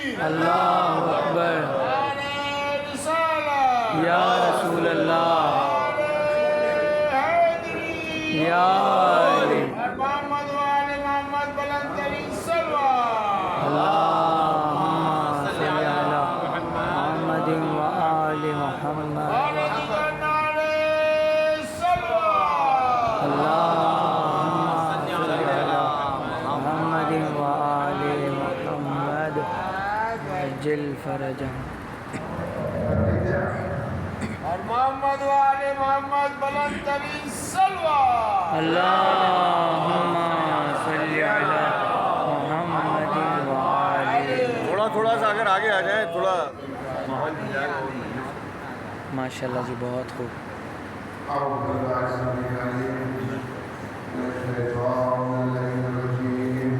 اللہ اکبر یا رسول اللہ یا علی محمد وآل محمد بلند ترین صلوات اللہم صلی علی محمد وآل محمد اللہم صلی علی محمد وآل محمد عجل فرجہ اور محمد وآل محمد بلند ترین صلوات اللہم صلی علی محمد وآل تھوڑا سا اگر آگے آ جائیں تھوڑا ماشاءاللہ جی بہت خوب أعوذ بالله السميع العليم من الشيطان اللعين الرجيم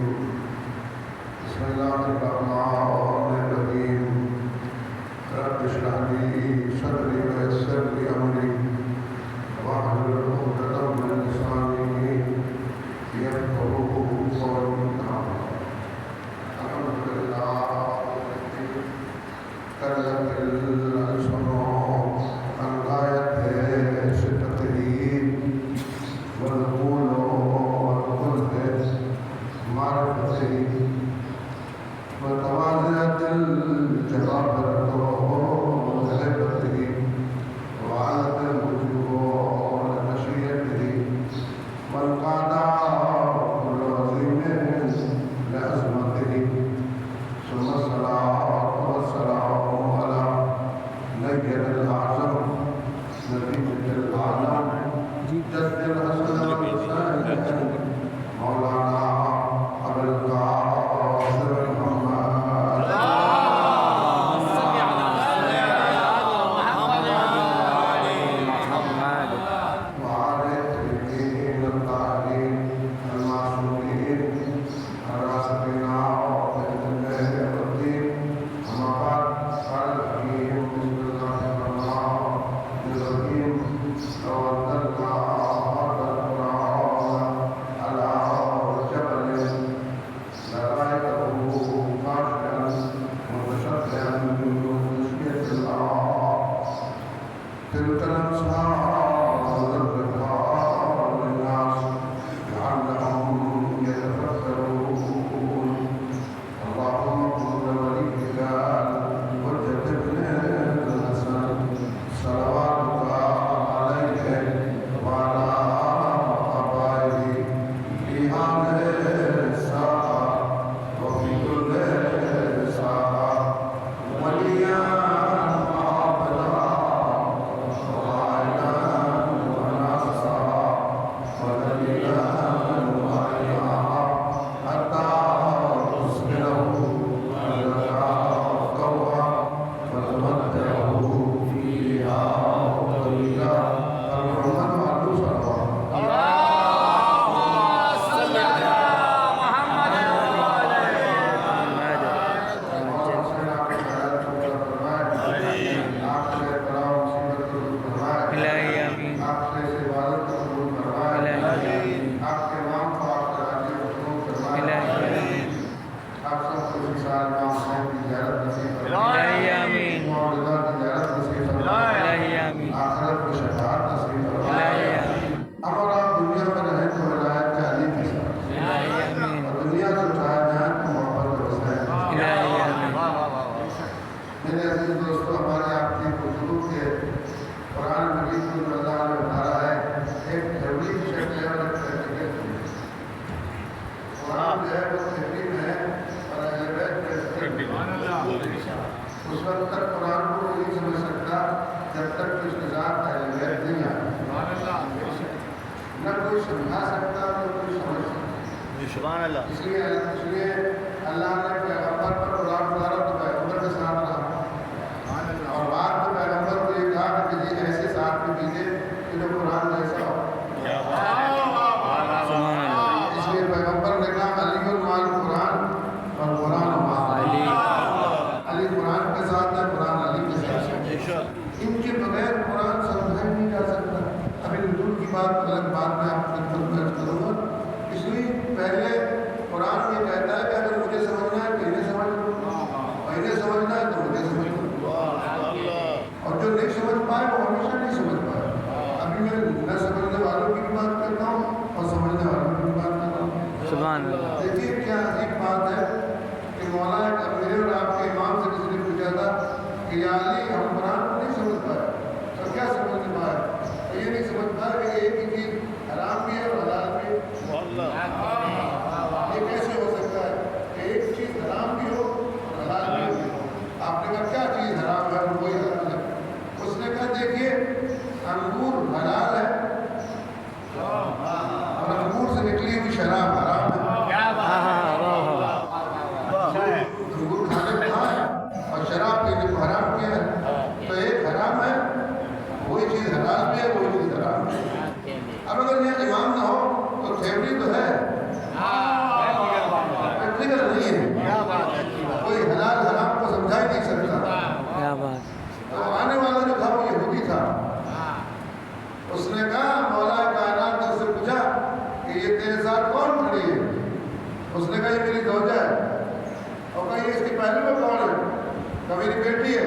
بسم الله الرحمن الرحيم رب اشرح لي صدري ويسر لي أمري واحلل عقدة من لساني يفقهوا قولي الحمد لله كلت الألسن عن غاية صفته والقول والقلب معرفته وتوازنت الجبابرة وهيبته وعلت الوجوه لمشيئته وانقاد كل عظيم لعظمته ثم الصلاة والسلام على نبي الأعظم نتيجة العالم جد الحسن والحسين مولانا أبو القاسم محمد محمد وعلى الطيبين الطاهرين المعصومين الراشدين وبالله الرحيم أما بعد قال الحكيم بسم الله الرحمن الرحيم لو أنزلنا هذا القرآن على جبل لرأيته خاشعا متصدعا من خشية الله تلك الأمثال نضربها للناس لعلهم يتفكرون اللهم كن وليك حجة ابن الحسن صلواتك عليه وعلى آبائه في هذه الساعة وفي كل ساعة وليا وعبدا وعينا وناصرا ودليلا وعينا حتى تصبره أنك قوى وتمتعه فيها طويلا الرحمن عليه صلوات الہی آمین الہی آمین الہی آمین الہی آمین اگر آپ دنیا میں رہیں تو ولایت کے علی کے ساتھ الہی آمین اور دنیا سے چاہے جائیں تو محبت کے وسائل الہی آمین میرے عزیز دوستو ہمارے آپ کی گفتگو کے قرآن مجید کو جو اللہ نے اتارا ہے ایک تحریر شکل ہے اور ایک تحقیق ہے قرآن جو ہے وہ تحریر ہے اور اہل بیت کے اس وقت تک قرآن کو کوئی نہیں سمجھ سکتا جب تک کہ اس کے ساتھ اہل بیت نہیں آئے نہ کوئی سمجھا سکتا نہ کوئی سمجھ سکتا سبحان اللہ اس لیے اللہ نے پیغمبر پر قرآن اتارا تو پیغمبر کے ساتھ رہا اور بعد میں پیغمبر کو یہ کہا کہ کسی ایسے ساتھ میں دیجیے کہ جو قرآن جیسا ہو سبحان اللہ اس لیے پیغمبر نے کہا علی المال قرآن اور قرآن مع علی علی قرآن کے ساتھ ہے قرآن علی کے ساتھ ہے ان کے بغیر قرآن سمجھا ہی نہیں جا سکتا ابھی نزول کی بات الگ بات میں آپ کو درج کروں گا اس لیے پہلے قرآن یہ کہتا ہے کہ اگر مجھے سمجھنا ہے تو انہیں سمجھ لو کے امام سے کسی نے پوچھا تھا کہ یا علی ہم قرآن کو نہیں سمجھ پائے، تو کیا سمجھ نہیں پائے؟ تو یہ نہیں سمجھ پائے کہ ایک ہی چیز حرام بھی ہے اور حلال بھی ہے۔ یہ کیسے ہو سکتا ہے کہ ایک چیز حرام بھی ہو اور حلال بھی ہو؟ آپ نے کہا کیا چیز حرام ہے اور کوئی حلال ہے؟ اس نے کہا دیکھیے انگور حلال ہے اور انگور سے نکلی ہوئی شراب حرام ہے۔ انگور کھانے کو ہے اور شراب پینے کو حرام کیا ہے، تو ایک حرام ہے، وہی چیز حلال بھی ہے، وہی چیز حرام ہے۔ اب اگر یہ امام نہ ہو تو تھیوری تو ہے، پریکٹیکل نہیں ہے، کوئی حلال حرام کو سمجھا ہی نہیں سکتا۔ کیا بات، تو آنے والا جو تھا وہ یہودی تھا، اس نے کہا مولا کائنات نے اس سے پوچھا کہ یہ تیرے ساتھ کون کھڑی ہے؟ اس نے کہا یہ میری زوجہ ہے، اور کہا یہ اس کی پہلو میں کون ہے؟ کہا میری بیٹی ہے۔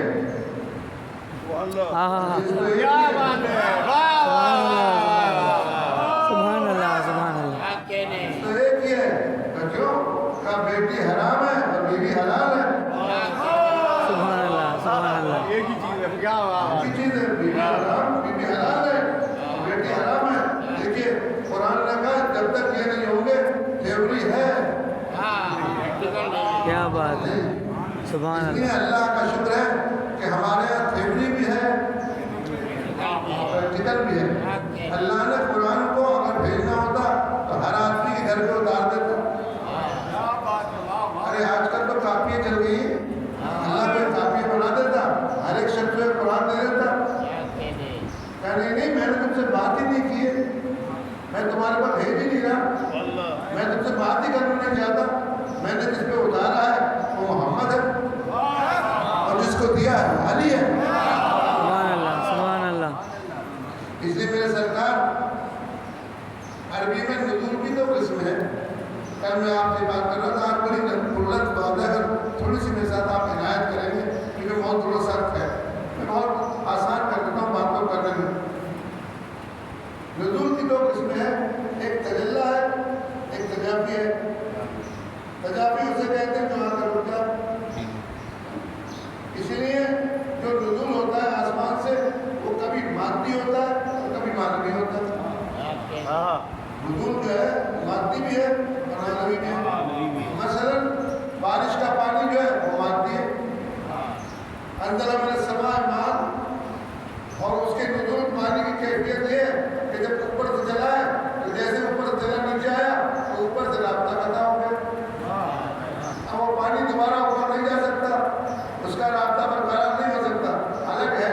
اس کو ایک کیا بات ہے، سبحان اللہ سبحان اللہ، اس کو ایک ہی ہے، کہا کیوں؟ کہا بیٹی حرام ہے اور بیوی حلال ہے۔ سبحان اللہ سبحان اللہ، ایک ہی چیز ہے، کیا بات ایک ہی چیز ہے، بیوی حرام، بیوی حلال ہے اور بیٹی حرام ہے۔ دیکھیے قرآن نے کہا جب تک یہ نہیں ہوں گے تھیوری ہے، کیا بات ہے، سبحان اس لیے اللہ، اللہ کا شکر ہے کہ ہمارے یہاں تھیوری بھی ہے پریکٹیکل بھی ہے۔ اللہ نے قرآن کو اگر بھیجنا ہوتا تو ہر آدمی کے گھر پہ اتار دیتا۔ ارے آج کل تو کاپیاں چل گئی ہیں، اللہ کوئی کاپی بنا دیتا، ہر ایک شخص کو قرآن دے دیتا۔ کہا نہیں میں نے تم سے بات ہی نہیں کی ہے، میں تمہارے پاس بھیج ہی نہیں رہا، میں تم سے بات ہی کرنا نہیں چاہتا، میں نے جس پہ اتارا ہے وہ محمد ہے اور جس کو دیا ہے علی ہے۔ سبحان اللہ سبحان اللہ، اس لیے میرے سرکار عربی میں نزول کی دو قسم ہے۔ کل میں آپ سے بات کر رہا تھا، آپ بڑی قلت بات ہے، اگر تھوڑی سی میرے ساتھ آپ عنایت کریں گے کیونکہ بہت تھوڑا سخت ہے، میں بہت آسان کر دیتا ہوں بات کو کرنے میں۔ نزول کی دو قسمیں ہیں، ایک تجلی ہے ایک تجافی ہے۔ تجافی اسے کہتے ہیں جو آ کر رک جائے، اسی لیے جو نزول ہوتا ہے آسمان سے وہ کبھی مادی ہوتا ہے اور کبھی معنوی ہوتا ہے۔ نزول جو ہے مادی بھی ہے اور معنوی بھی ہے۔ مثلا بارش کا پانی جو ہے وہ مادی ہے، انزل من السماء ماء، اور اس کے نزول پانی کی کیفیت یہ ہے کہ جب اوپر سے چلا ہے تو جیسے اوپر سے چلا نیچے آیا تو اوپر سے رابطہ قطع ہو گیا، اب وہ پانی دوبارہ اوپر نہیں جا سکتا، اس کا رابطہ برقرار نہیں ہو سکتا، حالانکہ ہے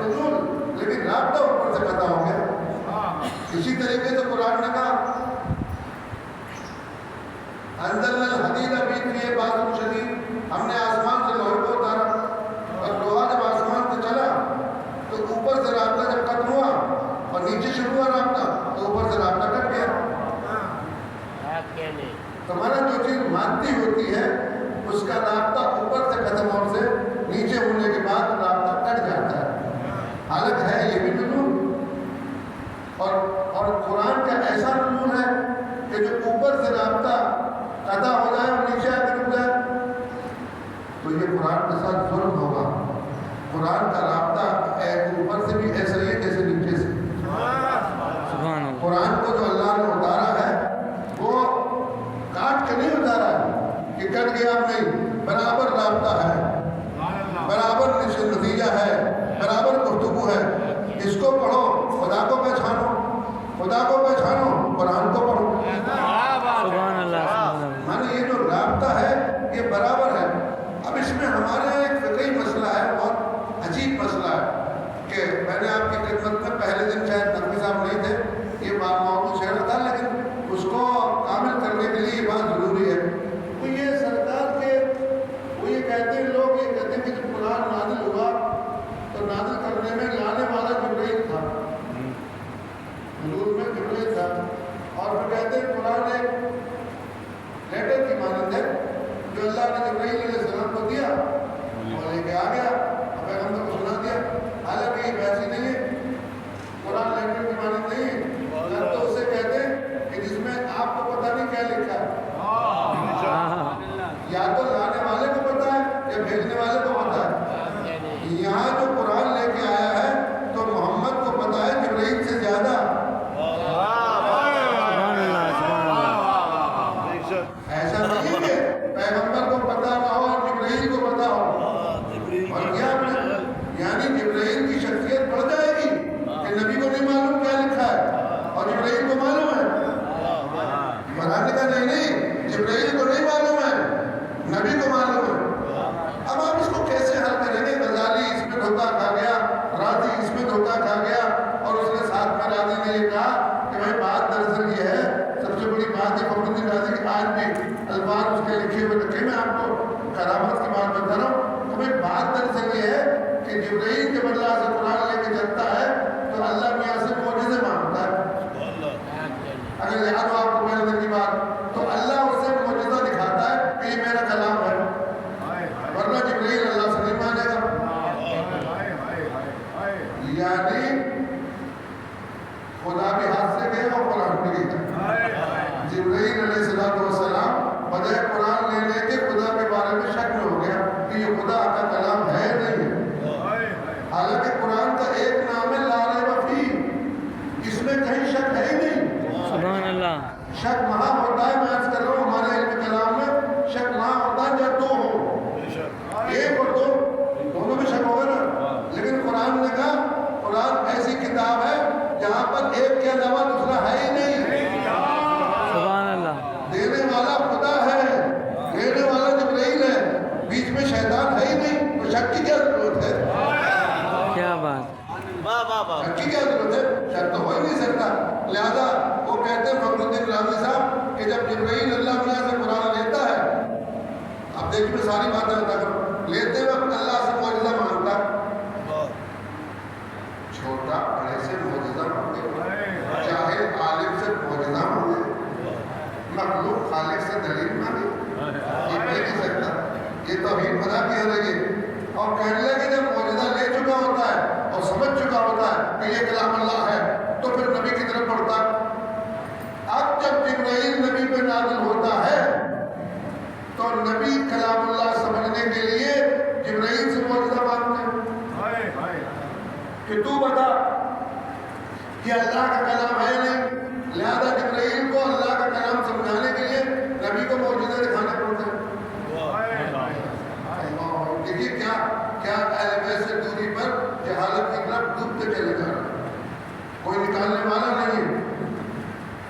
نزول لیکن رابطہ اوپر سے قطع ہو گیا۔ اسی طریقے سے قرآن نے کہا انزلنا الحدید فیہ بأس شدید، ہم نے آسمان سے لوہے کو اتارا، اور لوہا جب آسمان سے چلا تو اوپر سے رابطہ جب ختم ہوا اور نیچے شروع ہوا رابطہ تو اوپر سے رابطہ کٹ گیا۔ تمہارا جو چیز مادی ہوتی ہے اس کا رابطہ اوپر سے ختم ہونے سے نیچے ہونے کے بعد رابطہ کٹ جاتا ہے، حالت ہے یہ بھی نزول۔ اور قرآن کا ایسا نزول ہے کہ جو اوپر سے رابطہ قطع ہو جائے اور نیچے آ کے رک جائے تو یہ قرآن کے ساتھ ظلم ہوگا۔ قرآن کا رابطہ اوپر سے بھی ایسا ہی ہے جیسے نیچے سے۔ سبحان اللہ، قرآن کو جو اللہ نے اتارا ہے وہ کاٹ کے نہیں اتارا ہے کہ کٹ گیا نہیں، برابر رابطہ ہے، برابر نتیجہ ہے، برابر گفتگو ہے۔ اس کو پڑھو خدا کو پہچانو، خدا کو پہچانو قرآن کو پڑھو۔ سبحان اللہ سبحان اللہ، مانے یہ جو رابطہ ہے یہ برابر ہے۔ اب اس میں ہمارے یہاں ایک فقہی مسئلہ ہے، بہت عجیب مسئلہ ہے کہ میں نے آپ کی خدمت میں پہلے دن شاید نقوی صاحب نہیں تھے، یہ بات موضوع شہر تھا لیکن اس کو کامل کرنے کے لیے یہ بات ضروری ہے۔ وہ یہ سرکار کے وہ یہ کہتے ہیں، لوگ یہ کہتے ہیں کہ جب قرآن نازل ہوا تو نازل کرنے میں لانے والا جبرائیل تھا، نزول میں جبرائیل تھا، اور پھر کہتے ہیں قرآن ایک لیٹر کی مانند ہے جو اللہ نے جبرائیل علیہ السلام کو دیا اور لے کے آ گیا، اب پیغمبر کو سنا دیا۔ حالانکہ یہ ویسی نہیں ہے، قرآن لیٹر کی مانند نہیں ہے، تو اسے کہتے ہیں کہ جس میں آپ کو پتہ نہیں کیا لکھا ہے، یا تو لانے نبی کو معلوم ہے. اب آپ اس کو کیسے حل کریں گے؟ غزالی اس میں دھوکہ کھا گیا, راضی اس میں دھوکہ کھا گیا, اور اس نے ساتھ میں راضی نے یہ کہا کہ بھائی بات دراصل یہ ہے, سب سے بڑی بات ہے فخر الدین راضی کی آج بھی الفاظ اس کے لکھے ہوئے رکھے, میں آپ کو کرامت کی بات بتا رہا ہوں کہ بھائی بات دراصل یہ ہے کہ جبرائیل جب اللہ سے قرآن لے کے چلتا ہے تو اللہ میاں سے معجزے مانگتا ہے. اگر یاد ہو آپ کو پہلے دن کی بات, تو اللہ اس سے معجزہ دکھاتا ہے کہ یہ میرا کلام ہے, ورنہ جبرائیل اللہ سے نہیں مانے گا. یعنی خدا بھی ہاتھ سے گیا اور قرآن بھی گیا. جبرائیل علیہ السلام بجائے قرآن لینے کے خدا کے بارے میں شک میں ہو گیا کہ یہ خدا کا کلام ہے نہیں. حالانکہ قرآن کا ایک نام ہے لا ریب فیہ, اس میں کہیں شک ہے ہی نہیں. سبحان اللہ. شک وہاں ہوتا ہے, میں عرض کر رہا ہوں ہمارے علم کلام میں شک وہاں ہوتا ہے جب دو ہو, ایک اور دو, دونوں میں شک ہوگا نا. لیکن قرآن نے کہا قرآن ایسی کتاب ہے جہاں پر ایک کے علاوہ دوسرا ہے ہی نہیں. سبحان اللہ. دینے والا خدا ہے, لینے والا جبرائیل ہے, بیچ میں شیطان ہے ہی نہیں, تو شک کی کیا ضرورت ہے؟ کیا بات. شک کی کیا ضرورت ہے؟ شک تو ہو ہی نہیں سکتا. لہذا وہ کہتے ہیں فخر الدین رازی صاحب کہ جب جبرائیل اللہ میاں سے قرآن لیتا ہے, اب دیکھ میں ساری باتیں بتا کروں, لیتے وقت اللہ سے معجزہ مانگتا ہے. چھوٹا بڑے سے معجزہ مانگے, چاہے عالم سے معجزہ مانگے, مخلوق خالق سے دلیل مانگے, یہ مل نہیں سکتا. یہ توحید خدا کی ہو رہی ہے. اور کہنے لگے جب معجزہ لے چکا ہوتا ہے اور سمجھ چکا ہوتا ہے کہ یہ کلام اللہ ہے, تو پھر نبی کی طرف بڑھتا ہے. اب جب جبرائیل نبی پہ نازل ہوتا ہے تو نبی کلام اللہ سمجھنے کے لیے جبرائیل سے معجزہ مانگتے ہیں کہ تو بتا کہ اللہ کا کلام ہے نہیں. لہذا جبرائیل کو اللہ کا کلام سمجھانے کے لیے نبی کو معجزے دکھانے پڑتے ہیں. دیکھیے کیا اہل بیت سے دوری پر جہالت کی طرف ڈوبتے چلے جا رہے ہیں. کوئی نکالنے والا نہیں ہے,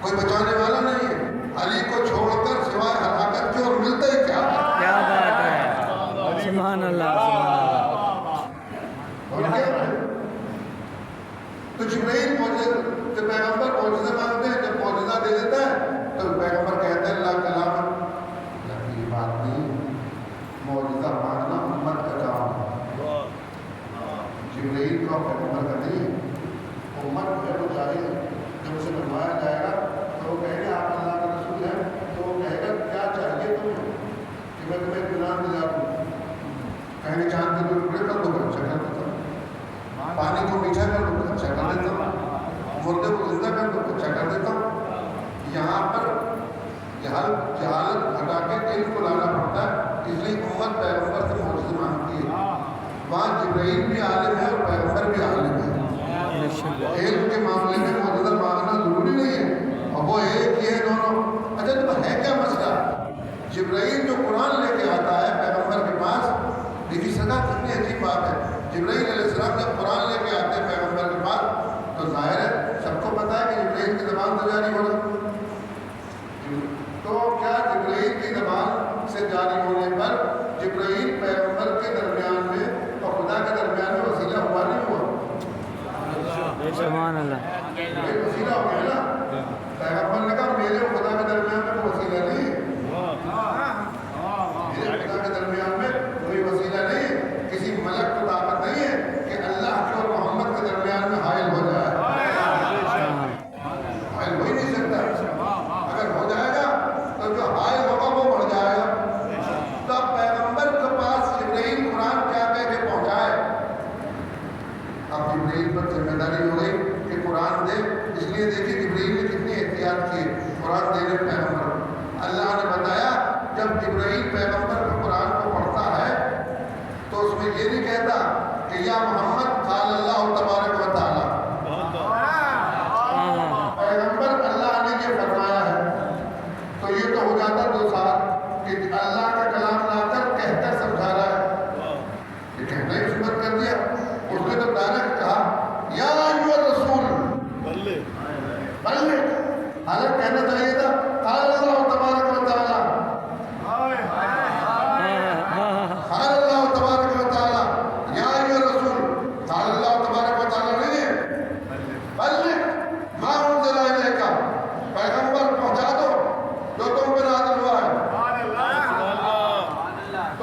کوئی بچانے والا نہیں ہے. علی کو چھوڑ کر سوائے ہلاکت کے اور ملتا ہی کیا بات ہے. سبحان اللہ. اور کیا ہے؟ تو جبرائیل جب پیغمبر معجزہ مانگتے ہیں, جب معجزہ دے دیتا ہے تو پیغمبر کہتے ہیں اللہ کلام ہے. یہ بات نہیں, معجزہ مانگنا امت کا کام ہے. جبرائیل کا پیغمبر کا نہیں ہے. امت ہے وہ جائے, جب اسے فرمایا جائے گا تو وہ کہے گا آپ اللہ کا رسول ہیں, تو وہ کہے گا کیا چاہیے تمہیں کہ میں تمہیں اطمینان دلا دوں. کہیں گے چاند کے ٹکڑے کر دو, اچھا کر دیتا ہوں. پانی کو میٹھا کر دو, اچھا کر دیتا ہوں. مردے کو زندہ کر دو, اچھا کر دیتا ہوں. یہاں پر جہالت ہٹا کے علم کو لانا پڑتا ہے, اس لیے امت پیغمبر سے معجزے مانگتی ہے. وہاں جبرائیل بھی عالم ہے اور پیغمبر بھی عالم ہے. علم کے معاملے میں معجزہ مانگنا ضروری نہیں ہے, اور وہ ایک ہی ہے دونوں. اچھا تو ہے کیا مسئلہ؟ جبرائیل جو قرآن لے کے آتا ہے پیغمبر کے پاس, دیکھیے سزا کتنی عجیب بات ہے. جبرائیل علیہ السلام جب قرآن لے کے آتے ہیں پیغمبر کے پاس, تو ظاہر ہے سب کو پتا ہے کہ جبرائیل کی زبان سے جاری ہو رہا. تو کیا جبرائیل کی زبان سے جاری ہونے پر جبرائیل پیغمبر کے درمیان میں اور خدا کے درمیان میں وسیلہ ہوا نہیں ہوا؟ سبحان اللہ. وسیلہ ہو گیا نا. پیغمبر نے کہا میرے اور خدا کے درمیان میں کوئی وسیلہ نہیں ہے, میرے خدا کے درمیان میں کوئی وسیلہ نہیں ہے. کسی ملک کو طاقت نہیں ہے کہ اللہ کے اور محمد کے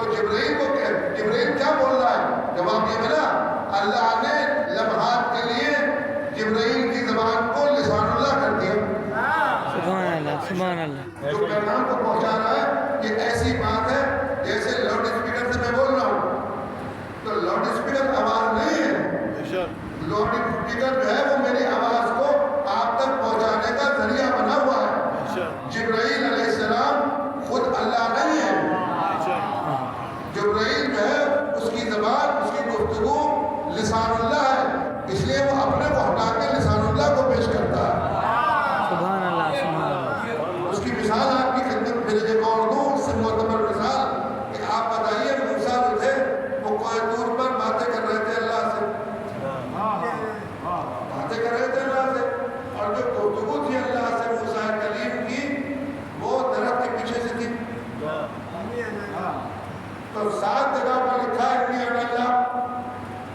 تو جبرائیل کو جبرائیل کیا بول رہا ہے؟ جواب یہ ملا اللہ نے لمحات کے لیے جبرائیل کی زبان کو لسان اللہ کر دیا. سبحان اللہ سبحان اللہ. جو پیغام کو پہنچا رہا ہے یہ ایسی بات ہے جیسے لاؤڈ اسپیکر سے میں بول رہا ہوں تو لاؤڈ اسپیکر آواز نہیں ہے. لاؤڈ اسپیکر جو ہے وہ میری آواز کو آپ تک پہنچانے کا ذریعہ بنا ہوا ہے. جبرائیل علیہ السلام خود اللہ نہیں ہے. جبرائیل جو ہے اس کی زبان اس کی گفتگو لسان اللہ ہے اس لیے وہ اپنے کو ہٹا کے لسان اللہ کو پیش کرتا ہے. سبحان اللہ سبحان اللہ. اس کی مثال آپ کی خدمت میں ایک اور دوں اس سے معتبر مثال کہ آپ بتائیے موسیٰ جو تھے وہ کوہ طور پر باتیں کر رہے تھے اللہ سے باتیں کر رہے تھے اللہ سے اور جو گفتگو تھی اللہ سے موسیٰ کلیم کی وہ درخت کے پیچھے سے تھی. تو 7 جگہ پر لکھا ہے انی انا اللہ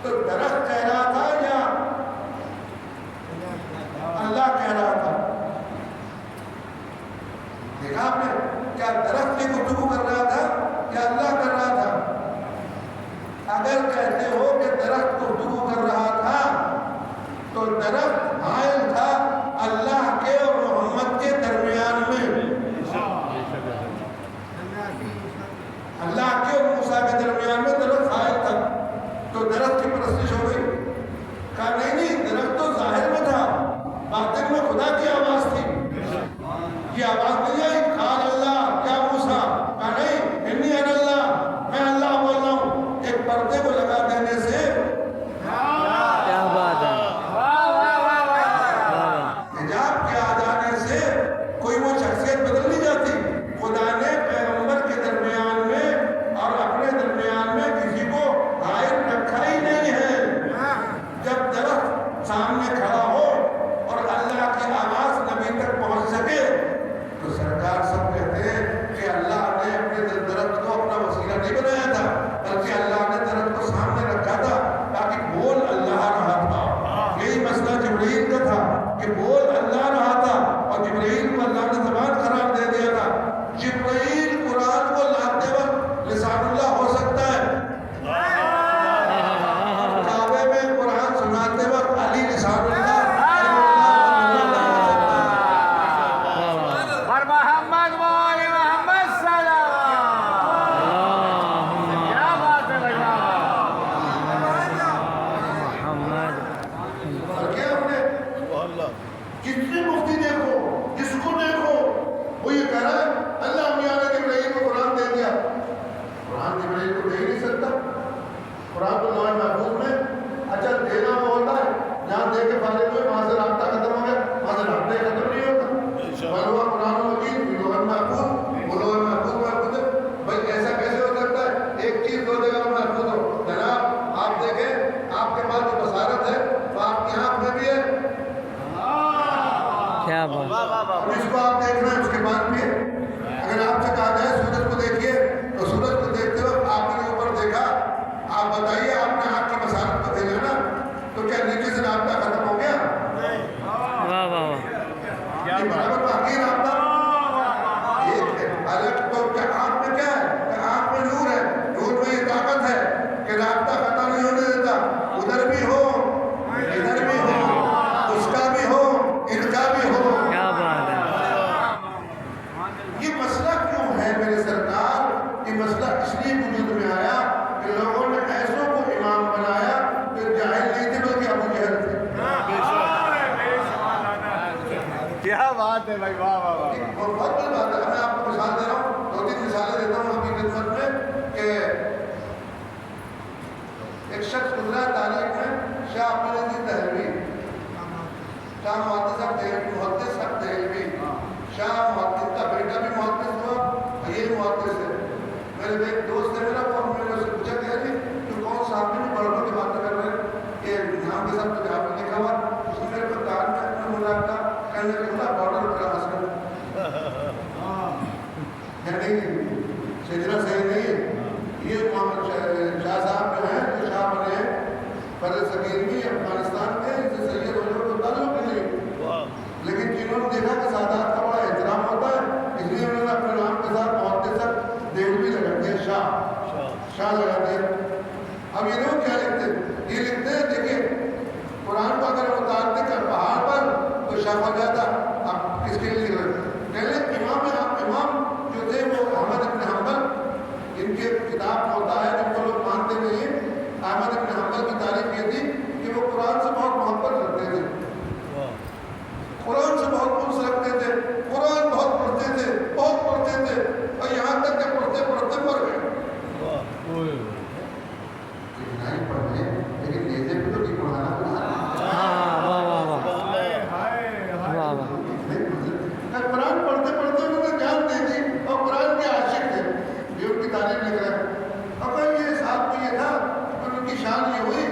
تو درخت کہہ رہا تھا یا اللہ کہہ رہا تھا؟ دیکھا آپ نے کیا درخت کی گفتگو کر رہا تھا یا اللہ کر رہا تھا؟ اگر کہتے ہو کہ درخت گفتگو کر رہا تھا تو درخت حائل تھا اللہ کے اور محمد کے درمیان میں. اللہ کے اور موسیٰ کے درمیان میں درخت حائل تھا تو درخت کی پرستش ہو گئی. کہا نہیں درخت تو ظاہر میں تھا باطن میں خدا کی آواز تھی. یہ آواز نہیں آئی قال اللہ کیا موسیٰ؟ کہا نہیں انی انا اللہ میں اللہ بول رہا ہوں. ایک پردے کو لگا دینے سے کیا بات ہے. حجاب کے آ جانے سے کوئی وہ شخصیت بدل نہیں جاتی. خدا نے پیغمبر کے درمیان میں اور اپنے درمیان میں کسی کو حائل رکھا ہی نہیں ہے. جب درخت سامنے کھڑا ہو اور اللہ کی آواز نبی تک پہنچ سکے تو سرکار سب کہتے ہیں کہ اللہ نے اپنے درخت کو اپنا وسیلہ نہیں بنایا تھا بلکہ اللہ نے درخت کو سامنے رکھا تھا تاکہ بول اللہ رہا تھا. یہی مسئلہ جبرائیل کا تھا کہ بول اللہ رہا تھا اور جبرائیل کو اللہ نے زبان قرار دے دیا تھا. جبرائیل قرآن کو لاتے وقت لسان اللہ ہو سکتا ہے. کعبے میں قرآن سناتے وقت علی لسان اللہ محمد وآل محمد سلام. کیا بات ہے بھائی محمد. اور کیا ہم نے جتنے مفتی دیکھو جس کو دیکھو وہ یہ کہہ رہا ہے اللہ میاں نے جبرائیل کو قرآن دے دیا. قرآن جبرائیل کو دے ہی نہیں سکتا. قرآن تو لوح محفوظ میں اچھا دینا وہ ہوتا ہے جہاں دے کے فارغ ہوئے وہاں سے رابطہ ختم ہو گیا وہاں سے رابطہ ختم نہیں ہوتا. بلوا قرآن مجید لوح محفوظ وہ لوح محفوظ ہے. بھائی ایسا کیسے ہو سکتا ہے ایک چیز 2 جگہ میں محفوظ ہو؟ جناب آپ دیکھیں آپ کے پاس جو بصارت ہے وہ آپ کی آنکھ میں بھی ہے. کیا بات. اب اس کو آپ دیکھ رہے ہیں اس کے بعد بھی ہے. اگر آپ سے کہا جائے سورج کو دیکھیے تو سورج کو دیکھتے وقت آپ نے اوپر دیکھا آپ بتائیے آپ نے آنکھ کی بصارت کو دیکھا نا تو کیا نیچے سے رابطہ ختم ہو گیا؟ واہ واہ واہ. یہ برابر باقی رابطہ ایک ہے. الگ تو کیا آنکھ میں کیا ہے کہ آنکھ میں نور ہے. نور میں یہ طاقت ہے کہ رابطہ ختم نہیں ہونے دیتا. ادھر بھی ہو ادھر بھی ہو اس کا بھی ہو ان کا بھی ہو. کیا بات ہے. یہ مسئلہ کیوں ہے میرے سرکار؟ یہ مسئلہ اس لیے وجود میں آیا کہ لوگوں نے ایسوں کو امام بنایا جو جاہل نہیں تھے بلکہ ابو جہل تھے. کیا بات ہے بھائی واہ واہ واہ. اور بہت بڑی بات ہے. میں آپ کو مثال دے رہا ہوں 2-3 مثالیں دیتا ہوں آپ کی خدمت میں کہ ایک شخص گزرا تاریخ میں شاہ عبدالعزیز دہلوی شاہ محدث صاحب دہلوی شاہ محدث کا بیٹا بھی محدث ہوا یہ محدث ہے. میرے ایک دوست ہے میرا وہ میں نے اس سے پوچھا کہ جی تو کون صاحب نے بڑوں کی باتیں کر رہے ہیں کہ نام کے ساتھ تو جہاں پہ لکھا ہوا اس نے میرے کو کہا میں اپنا ملاقہ کہنے کے خدا بارڈر کراس کر نہیں سجرہ صحیح نہیں ہے. یہ محمد شاہ صاحب جو ہیں جو شاہ بنے ہیں بر صغیر میں افغانستان میں ان سے سید ہونے کو تعلق نہیں. لیکن جنہوں نے دیکھا کہ سادات کا بڑا احترام ہوتا ہے اس لیے انہوں نے اپنے نام کے ساتھ محدث دہلوی لگا دیا شاہ. شاہ لگا دیا. اب یہ لوگ کیا لکھتے ہیں؟ یہ لکھتے ہیں دیکھیں قرآن کو اگر اتارتے کر پہاڑ پر تو شاہ ہو جاتا. اب کس کے لیے لکھ رہے ہیں؟ پہلے امام جو تھے وہ احمد ابن حنبل، ان کے کتاب ہوتا ہے جن کو لوگ مانتے نہیں ہیں. احمد ابن حنبل کی تعریف یہ تھی کہ وہ قرآن سے بہت محبت رکھتے تھے، قرآن سے بہت خوش رکھتے تھے، قرآن بہت پڑھتے تھے، بہت پڑھتے تھے، اور یہاں تک کہ پڑھتے پڑھتے مر گئے. نہیں پڑھنے لیکن نیزے پہ تو نہیں پڑھانا. قرآن پڑھتے پڑھتے انہوں نے جان دے دی اور قرآن کے عاشق تھے. یہ ان کی تعلیم لکھ رہے ہیں. اب یہ ساتھ میں یہ تھا کہ ان کی شان یہ ہوئی،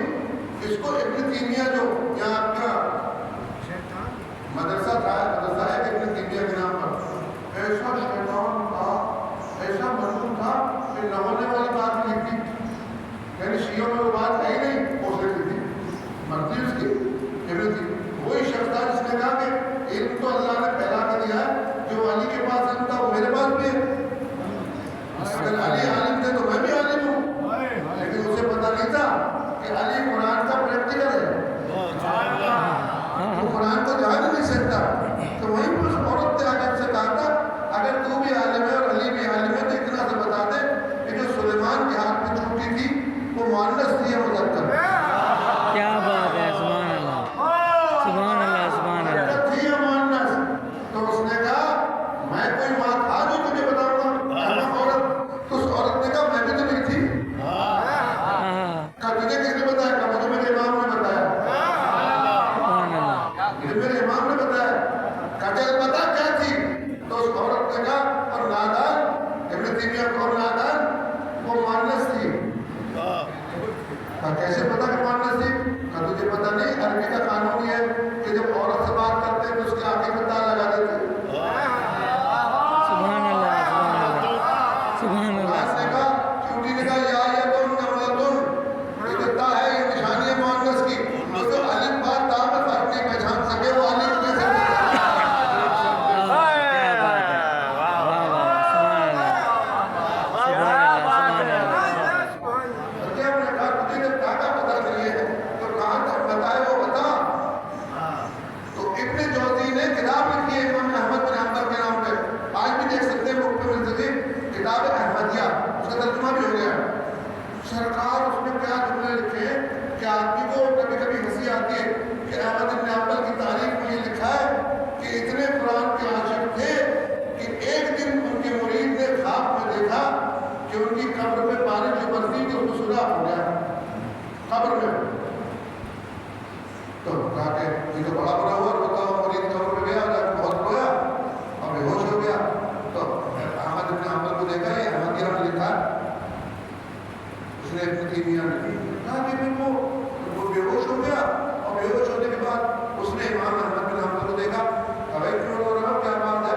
اس کو ابن تیمیہ جو یہاں آپ کا مدرسہ تھا، مدرسہ ہے ابن تیمیہ کے نام پر، ایسا شیطان تھا، ایسا مجنون تھا کہ نہ ہونے والی بات بھی لکھتی. یعنی شیعوں میں وہ بات ہے ہی نہیں، اس نے لکھی مرضی اس کی. وہی شخص تھا جس نے کہا کہ علم تو اللہ نے پھیلا کے دیا ہے، جو علی کے پاس علم تھا وہ میرے پاس بھی ہے. اگر علی عالم تھے تو میں بھی عالم ہوں. لیکن اسے پتہ نہیں تھا کہ علی قرآن کا پریکٹیکل ہے، وہ قرآن کو جان نہیں سکتا. تو وہیں پر اس عورت نے آ کر سے کہا تھا اگر تو بھی عالم ہے اور علی بھی عالم ہے تو اتنا سے بتا دے کہ جو سلیمان کے ہاتھ میں چوٹی تھی وہ مؤنث تھی یا مذکر؟ کیا بات ہے، سبحان اللہ سبحان اللہ سبحان اللہ. تھی یا مؤنث؟ تو اس نے کہا میں کوئی بات تھا جو تجھے بتاؤں گا. عورت تو اس عورت نے کہا میں بھی تو نہیں تھی. کہا تجھے کس نے بتایا؟ کہا مجھے میرے امام نے بتایا. مجھے میرے امام نے بتایا. کہا چل بتا کیا تھی؟ تو اس عورت نے کہا اور نادان، ابن تیمیہ کو نادان وہ مؤنث تھی. کہا کیسے پتا کہ مؤنث تھی؟ کہا تجھے پتا نہیں عربی کا قانون یہ ہے کہ جب عورت سے بات کرتے ہیں تو اس کے آگے میں تاء لگا دیتے ہیں. سبحان اللہ سبحان اللہ. نے کہا چوٹی نے کہا یا یتن نملتن، یہ جو تا ہے یہ نشانی ہے مؤنث کی. جو الف با تا میں فرق نہیں پہچان سکے وہ الف میں سے کتاب احمدیہ، اس کا ترجمہ بھی ہو گیا. سرکار اس میں کیا جملے لکھے کہ آدمی کو کبھی کبھی ہنسی آتی ہے کہ احمد بن حنبل کی تاریخ میں یہ لکھا ہے کہ اتنے قرآن کے عاشق تھے کہ ایک دن ان کے مرید نے خواب میں دیکھا کہ ان کی قبر میں بارش جو برسی تھی اس کو سوراخ ہو گیا قبر میں. تو کہا کہ یہ تو بڑا بڑا ہوا، بتاؤ مرید قبر میں گیا اور بہت رویا اور بے ہوش ہو گیا. تو احمد بن حنبل کو دیکھا یہ احمدیہ میں لکھا، اس نے ابن تیمیہ میں کہا کہ پھر وہ بے ہوش ہو گیا اور بے ہوش ہونے کے بعد اس نے امام احمد بن حنبل کو دیکھا. بھائی کیوں رو رہا ہو، کیا بات ہے؟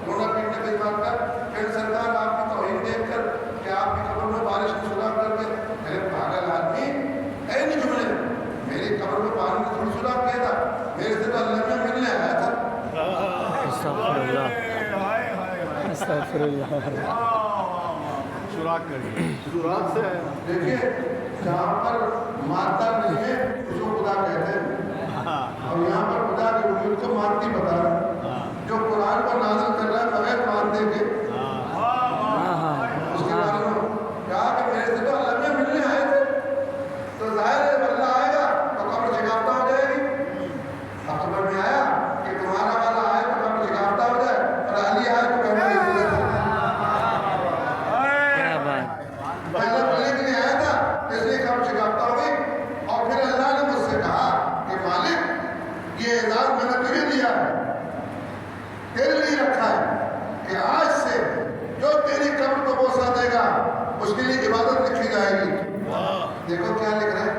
رونا پیٹنے کی بات کر. پھر سرکار آپ کی توہین دیکھ کر کہ آپ کی قبر میں بارش کو سوراخ کر کے میرے پاگل آدمی این جملے میری قبر میں پانی نے تھوڑی سوراخ کیا تھا، میرے سے تو اللہ میں ملنے آیا تھا. استغفر اللہ استغفر اللہ. سوراخ کریے، سوراخ سے دیکھیے جہاں پر مادہ نہیں ہے اس کو خدا کہتے ہیں، اور یہاں پر خدا کے وجود کو مادی بتا رہا ہے. جو قرآن کو نازل کر رہا ہے بغیر مادے کے، اس کے بارے میں کہا کہ میرے سے تو اللہ میں ملنے آئے تھے. تو ظاہر ہے اللہ آئے گا تو قبر شگافتہ ہو جائے گی. اب سمجھ میں آیا کہ تمہارا والا آئے تو قبر شگافتہ ہو جائے اور علی آئے تو کہنا نہیں بولے تھے. پہلے بولنے کے لیے آیا تھا اس لیے قبر شگافتہ ہو گئی. اور پھر اللہ نے مجھ سے کہا کہ مالک یہ اعزاز میں نے تجھے دیا ہے، تیرے لیے رکھا ہے کہ آج سے جو تیری قبر کو بوسہ دے گا اس کے لیے عبادت لکھی جائے گی. دیکھو کیا لکھ رہے ہیں،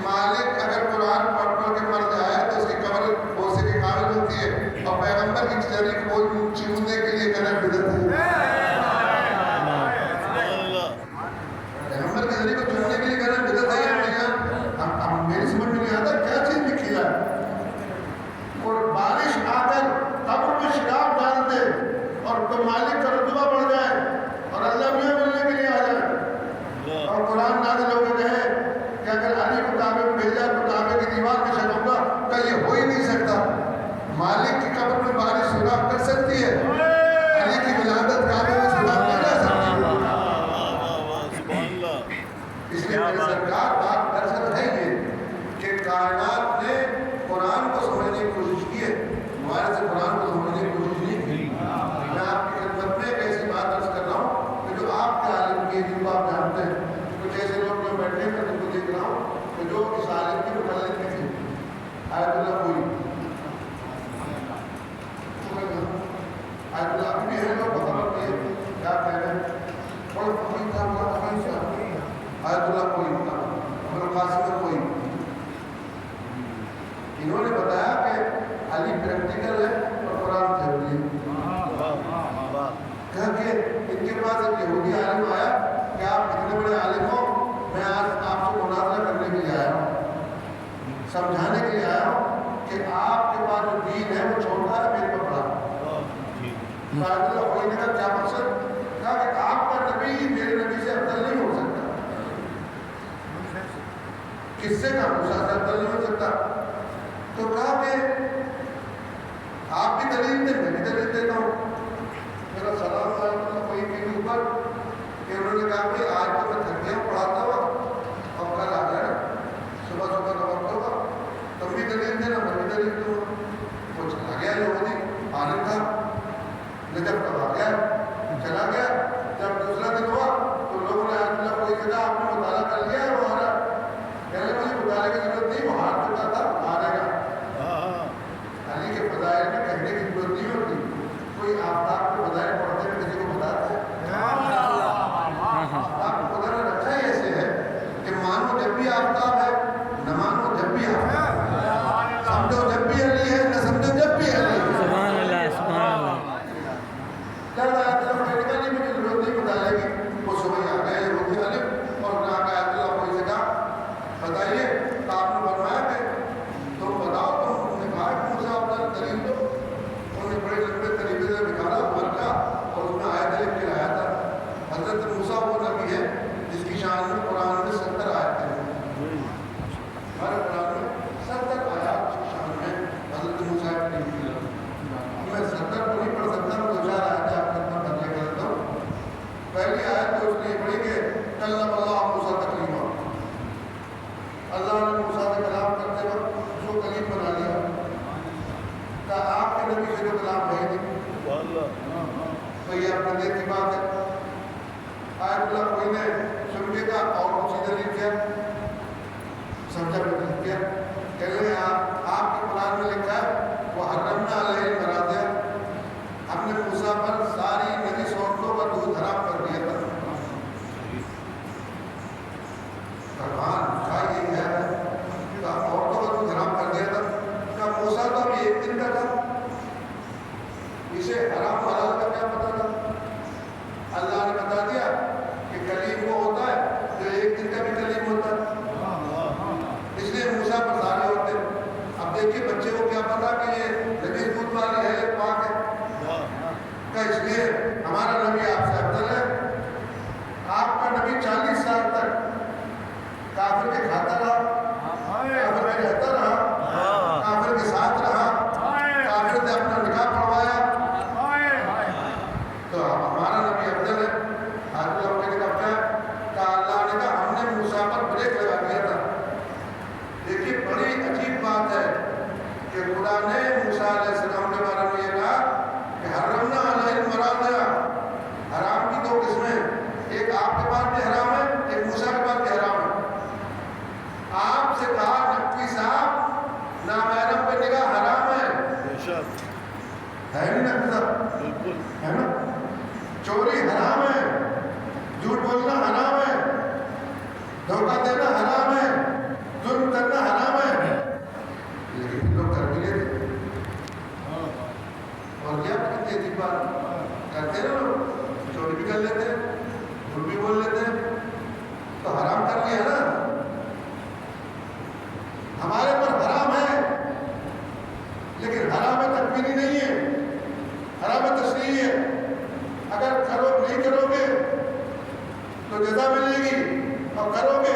مالک اگر قرآن پڑھ پڑھ کے مر جائے تو اس کی قبر بوسے کے قابل ہوتی ہے، اور پیغمبر کی چہرے کو چیمنے کے لیے کرنا بدعت ہے. پیغمبر کے ذریعے کو چومنے کے لیے کرنا بدعت ہے. اب میری سمجھ میں نہیں آتا کیا چیز لکھی جائے. اور بارش آ کر قبر میں شراب ڈال دے اور تو مالک کا رتبہ بڑھ جائے اور اللہ میاں ملنے کے لیے آ جائے. اس لیے میری سرکار بات دراصل ہے یہ کہ کائنات نے قرآن کو سمجھنے کی کوشش کی ہے، ہمارے سے قرآن کو سمجھنے کی کوشش نہیں کی۔ میں آپ کی خدمت میں ایک ایسی بات عرض کر رہا ہوں کہ جو آپ کے عالم کی، جن کو آپ جانتے ہیں، کچھ ایسے لوگ جو بیٹھے ہیں، میں جن کو دیکھ رہا ہوں کہ جو اس عالم کے متعلق نہیں تھے، آیت اللہ کوئی آیت اللہ بھی ہے، لوگ پتہ لگتی ہے کیا کہہ رہے ہیں، بڑا فقیر تھا، بڑا فقیر تھا، آیت اللہ کوئی ابو القاسم کوئی، انہوں نے بتایا کہ علی پریکٹیکل ہے اور قرآن تھیوری ہے۔ کہا کہ ان کے پاس ایک یہودی عالم آیا کہ آپ اتنے بڑے عالم ہو، میں آج آپ سے مناظرہ کرنے کے لیے آیا ہوں، سمجھانے کے لیے آیا ہوں کہ آپ کے پاس جو دین ہے وہ چھوٹا ہے، میرے پر بڑا۔ کوئی نے کہا کیا مقصد؟ کہا کہ آپ کا نبی میرے نبی سے افضل نہیں ہو سکتا، کس سے کہا موسیٰ سے افضل نہیں ہو سکتا؟ تو کہا کہ آپ بھی دلیل دیں، میں بھی دلیل دیتا ہوں۔ میرا سلام علیکم کوئی کے اوپر کہ انہوں نے کہا کہ آج تو میں تھک گیا پڑھاتا ہوا، اور کل آ گیا صبح صبح کا وقت ہوگا، تم بھی دلیل دینا، میں بھی دلیل دوں گا۔ وہ چلا گیا یہودی، عالم تھا، نجف کب آ گیا، چلا گیا۔ جب دوسرا دن ہوا تو لوگوں نے آج اللہ کوئی کہا آپ نے مطالعہ کر لیا ہے وہاں، کہنے مجھے مطالعے کی ضرورت نہیں، وہ ہاتھ چکا تھا آ رہے گا۔ علی کے فضائل میں کہنے کی ضرورت نہیں ہوتی، کوئی آفتاب کے فضائل پڑھتے ہیں کسی کو بتاتا ہے؟ آپ کو خدا نے رکھا ہی ایسے ہے کہ مانو جب بھی آفتاب ہے، نہ مانو جب بھی آفتاب ہے، سمجھو جب بھی علی ہے، نہ سمجھو جب بھی علی ہے۔ سبحان اللہ، سبحان اللہ۔ کل آیت اللہ کوئی نہیں، مجھے ضرورت نہیں مطالعے کی، وہ صبح ہی آ گئے یہودی عالم اور نہ کہ آیت اللہ کوئی سے کہا بتائیے تو آپ نے فرمایا کہ تم بتاؤ، تم نے کہا کہ مجھے اپنا دلیل دو۔ انہوں نے بڑے لمبے طریقے سے نکالا مرکا اور اس میں آیت لکھ کے لایا تھا۔ حضرت موسیٰ وہ نبی ہے جس کی شان میں قرآن میں 70 آیتیں ہیں، ہمارے قرآن میں 70 آیات کی شان میں حضرت موسیٰ کی لکھی ہے۔ میں 70 کو نہیں پڑھ سکتا، میں 2-4 آیتیں آپ کے اندر کر لے کرتا ہوں۔ پہلی آیت تو اس لیے پڑھی کہ کلم اللہ موسیٰ تکلیما، اللہ نے موسیٰ سے کلام کرتے وقت اس کو کلیم بنا لیا، کہا آپ کے نبی سے جو کلام ہے نہیں، تو یہ اپنے دیر کی بات ہے۔ آیت اللہ کوئی نے سن کے کہا اور اسی دلیل کیا، سمجھا بھی نہیں کیا، کہہ لیں آپ کے قرآن میں لکھا ہے وہ حرمنا علیہ المراضع، ہم نے موسیٰ پر ساری نجس عورتوں کا دودھ حرام کر دیا تھا۔ فرمان کہا یہ ہے کہ عورتوں کا دودھ حرام کر دیا تھا، کہا موسیٰ تو ابھی ایک دن کا تھا، اسے حرام حلال کا کیا پتہ تھا؟ اللہ نے بتا دیا کہ کلیم وہ ہوتا ہے جو ایک دن کا بھی کلیم ہوتا ہے، اس لیے موسیٰ پر سارے ہوتے ہیں۔ اب دیکھیے بچے کو کیا پتا کہ یہ نجس دودھ والی ہے یا پاک ہے، کہ اس لیے ہمارا نبی آپ سے افضل ہے۔ آپ کا نبی 40 سال تک کافر کے کھاتا رہا، کافر میں رہتا رہا، کافر کے ساتھ رہا، کافر نے اپنا نکاح پڑھوایا، تو ہمارا نبی افضل ہے۔ آج اللہ نے کہا کہ اللہ نے کہا ہم نے موسیٰ پر بریک لگا دیا تھا۔ دیکھیے بڑی عجیب بات ہے کہ خدا نے موسیٰ علیہ السلام کے بارے میں یہ کہا کہ حرمنا علیہ المراضع، حرام کی 2 قسمیں، ایک آپ کے پاس بھی حرام ہے، ایک موسیٰ کے پاس بھی حرام ہے۔ آپ سے کہا نقوی صاحب نامحرم پہ نگاہ حرام ہے، ہے نہیں نقوی صاحب، ہے نا؟ چوری حرام ہے، جھوٹ بولنا حرام ہے، دھوکہ دینا حرام ہے، ظلم کرنا حرام ہے، لیکن لوگ کر بھی لیتے اور کیا کہتے ہیں بات کرتے ہیں لوگ، چوری بھی کر لیتے ہیں، جھوٹ بھی بول لیتے ہیں، تو حرام کر لیا نا، ہمارے پر حرام ہے لیکن حرام تکوینی نہیں ہے، حرام تشریعی ہے۔ اگر نہیں کرو گے تو جزا ملے گی، اور کرو گے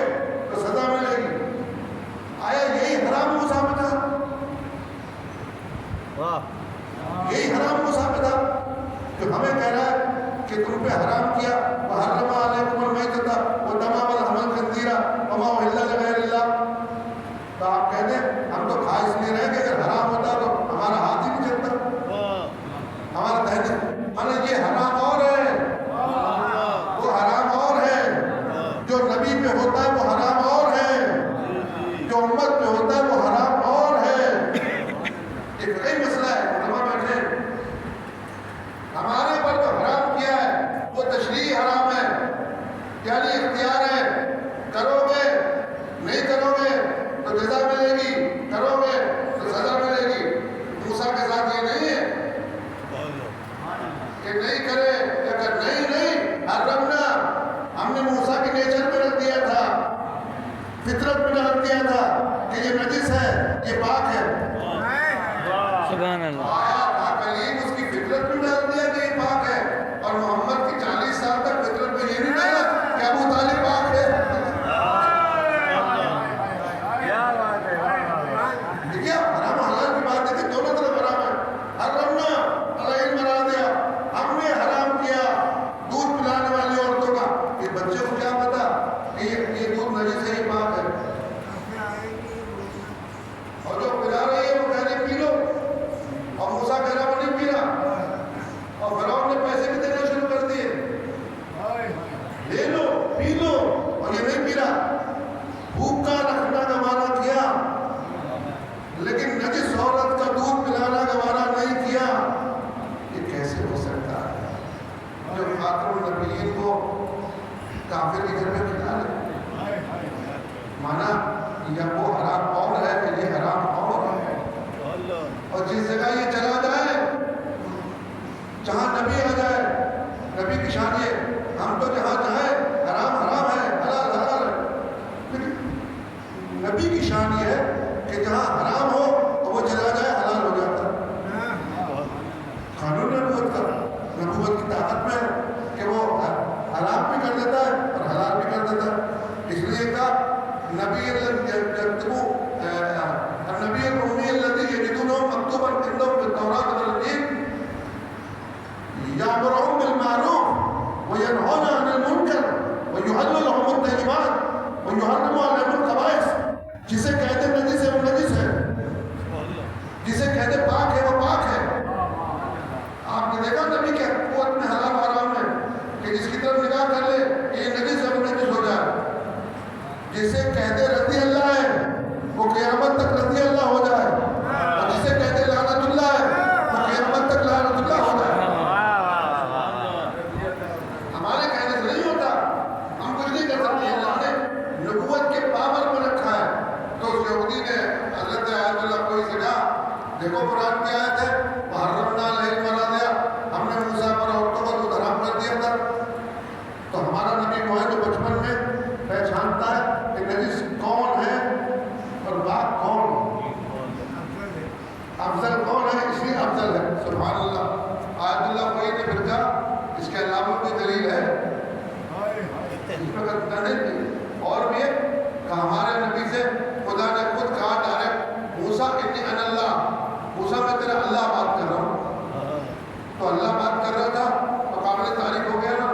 پہ ہوتا ہے وہ حرام اور ہے، جو امت پہ ہوتا ہے وہ حرام اور ہے۔ ایک فقہی مسئلہ ہے، علماء بیٹھے ہمارے پر جو حرام کیا ہے وہ تشریعی حرام ہے، یعنی اختیار ہے، کرو گے نہیں کرو گے تو جزا ملے گی، کرو گے تو سزا ملے گی۔ موسیٰ کے ساتھ یہ نہیں ہے کہ نہیں کرے یا کہ نہیں حرمنا، ہم نے موسیٰ کے نیچر میں رکھ دیا تھا، فطرت میں رکھ دیا تھا کہ یہ نجس ہے یہ پاک ہے۔ سبحان اللہ۔ آیا کلیم اس کی فطرت میں ڈال دیا کہ یہ پاک ہے، اور محمد کی 40 سال تک فطرت میں یہ نہیں ڈالا کہ ابو طالب پاک ہے۔ دیکھیے حرام حلال کی بات ہے کہ دونوں طرف حرام ہے۔ حرمنا علیہ مرا دیا، ہم نے حرام کیا دودھ پلانے والی عورتوں کا، کہ بچے کو کیا پتا کہ یہ دودھ نجس ہے یہ پاک ہے، اور جو پلا رہی ہے وہ کہہ رہی پی لو، اور موسیٰ کہہ رہا وہ نہیں پی رہا، اور فرعون نے پیسے بھی دینا شروع کر دیے، لے لو پی لو، اور یہ نہیں پی رہا۔ بھوکا رکھنا گوارا کیا لیکن نجس عورت کا دودھ پلانا گوارا نہیں کیا، یہ کیسے ہو سکتا ہے؟ جو خاتم النبیین کو کافر کے گھر میں کھلا لے، مانا یا وہ حرام اور ہے کہ یہ حرام اور ہے۔ اور جس جگہ یہ چلا جائے جہاں نبی آ جائے، نبی کی شان یہ ہم تو جہاں جائیں حرام حرام ہے حلال حلال ہے، لیکن نبی کی شان یہ ہے کہ جہاں حرام ہو تو وہ چلا جائے حلال ہو جاتا ہے۔ قانون نبوت کا، نبوت کی طاقت میں ہے کہ وہ حرام بھی کر دیتا ہے اور حلال بھی کر دیتا ہے۔ اس لیے کہا نبی النبی الرومی الذی یجدونہ مکتوبا عندہم فی التوراۃ والانجیل یأمرہم بالمعروف وینہون عن المنکر ویحل لہم الطیبات ویحرم علیہم الخبائث۔ جسے کہتے نجس ہے وہ نجس ہے، جسے کہتے پاک ہے وہ پاک ہے۔ آپ نے دیکھا نبی کے قوت میں حلال حرام ہے کہ جس کی طرف نگاہ کر لے کہ یہ نجس ہے وہ نجس ہو جائے، جسے کہتے رضی اللہ ہے وہ قیامت تک رضی اللہ ہو جائے، اور جسے کہتے لعنت اللہ ہے وہ قیامت تک لعنت اللہ ہو جائے۔ ہمارے کہنے سے نہیں ہوتا، ہم کچھ نہیں کر سکتے، اللہ نے نبوت کے پاور میں رکھا ہے۔ تو اس یہودی نے حضرت آیت اللہ کوئی سے کہا دیکھو قرآن کی آیت ہے وحرمنا علیہ المراضع، ہم نے موسیٰ پر عورتوں کا دودھ حرام کر دیا تھا۔ تو ہمارا نبی وہ ہے جو بچپن میں پہچانتا ہے کہ نجس کون ہے اور پاک کون ہے، افضل کون ہے، اس لیے افضل ہے۔ سبحان اللہ۔ آیت اللہ کوئی نے پھر کہا اس کے علاوہ کوئی دلیل ہے، اس پر نہیں کی، اور بھی ہے کہ ہمارے نبی سے خدا نے خود کہا ڈائریکٹ موسیٰ انی انا اللہ، موسیٰ میں تیرا اللہ بات کر رہا ہوں، تو اللہ بات کر رہا تھا تو قابل تعریف ہو گیا نا۔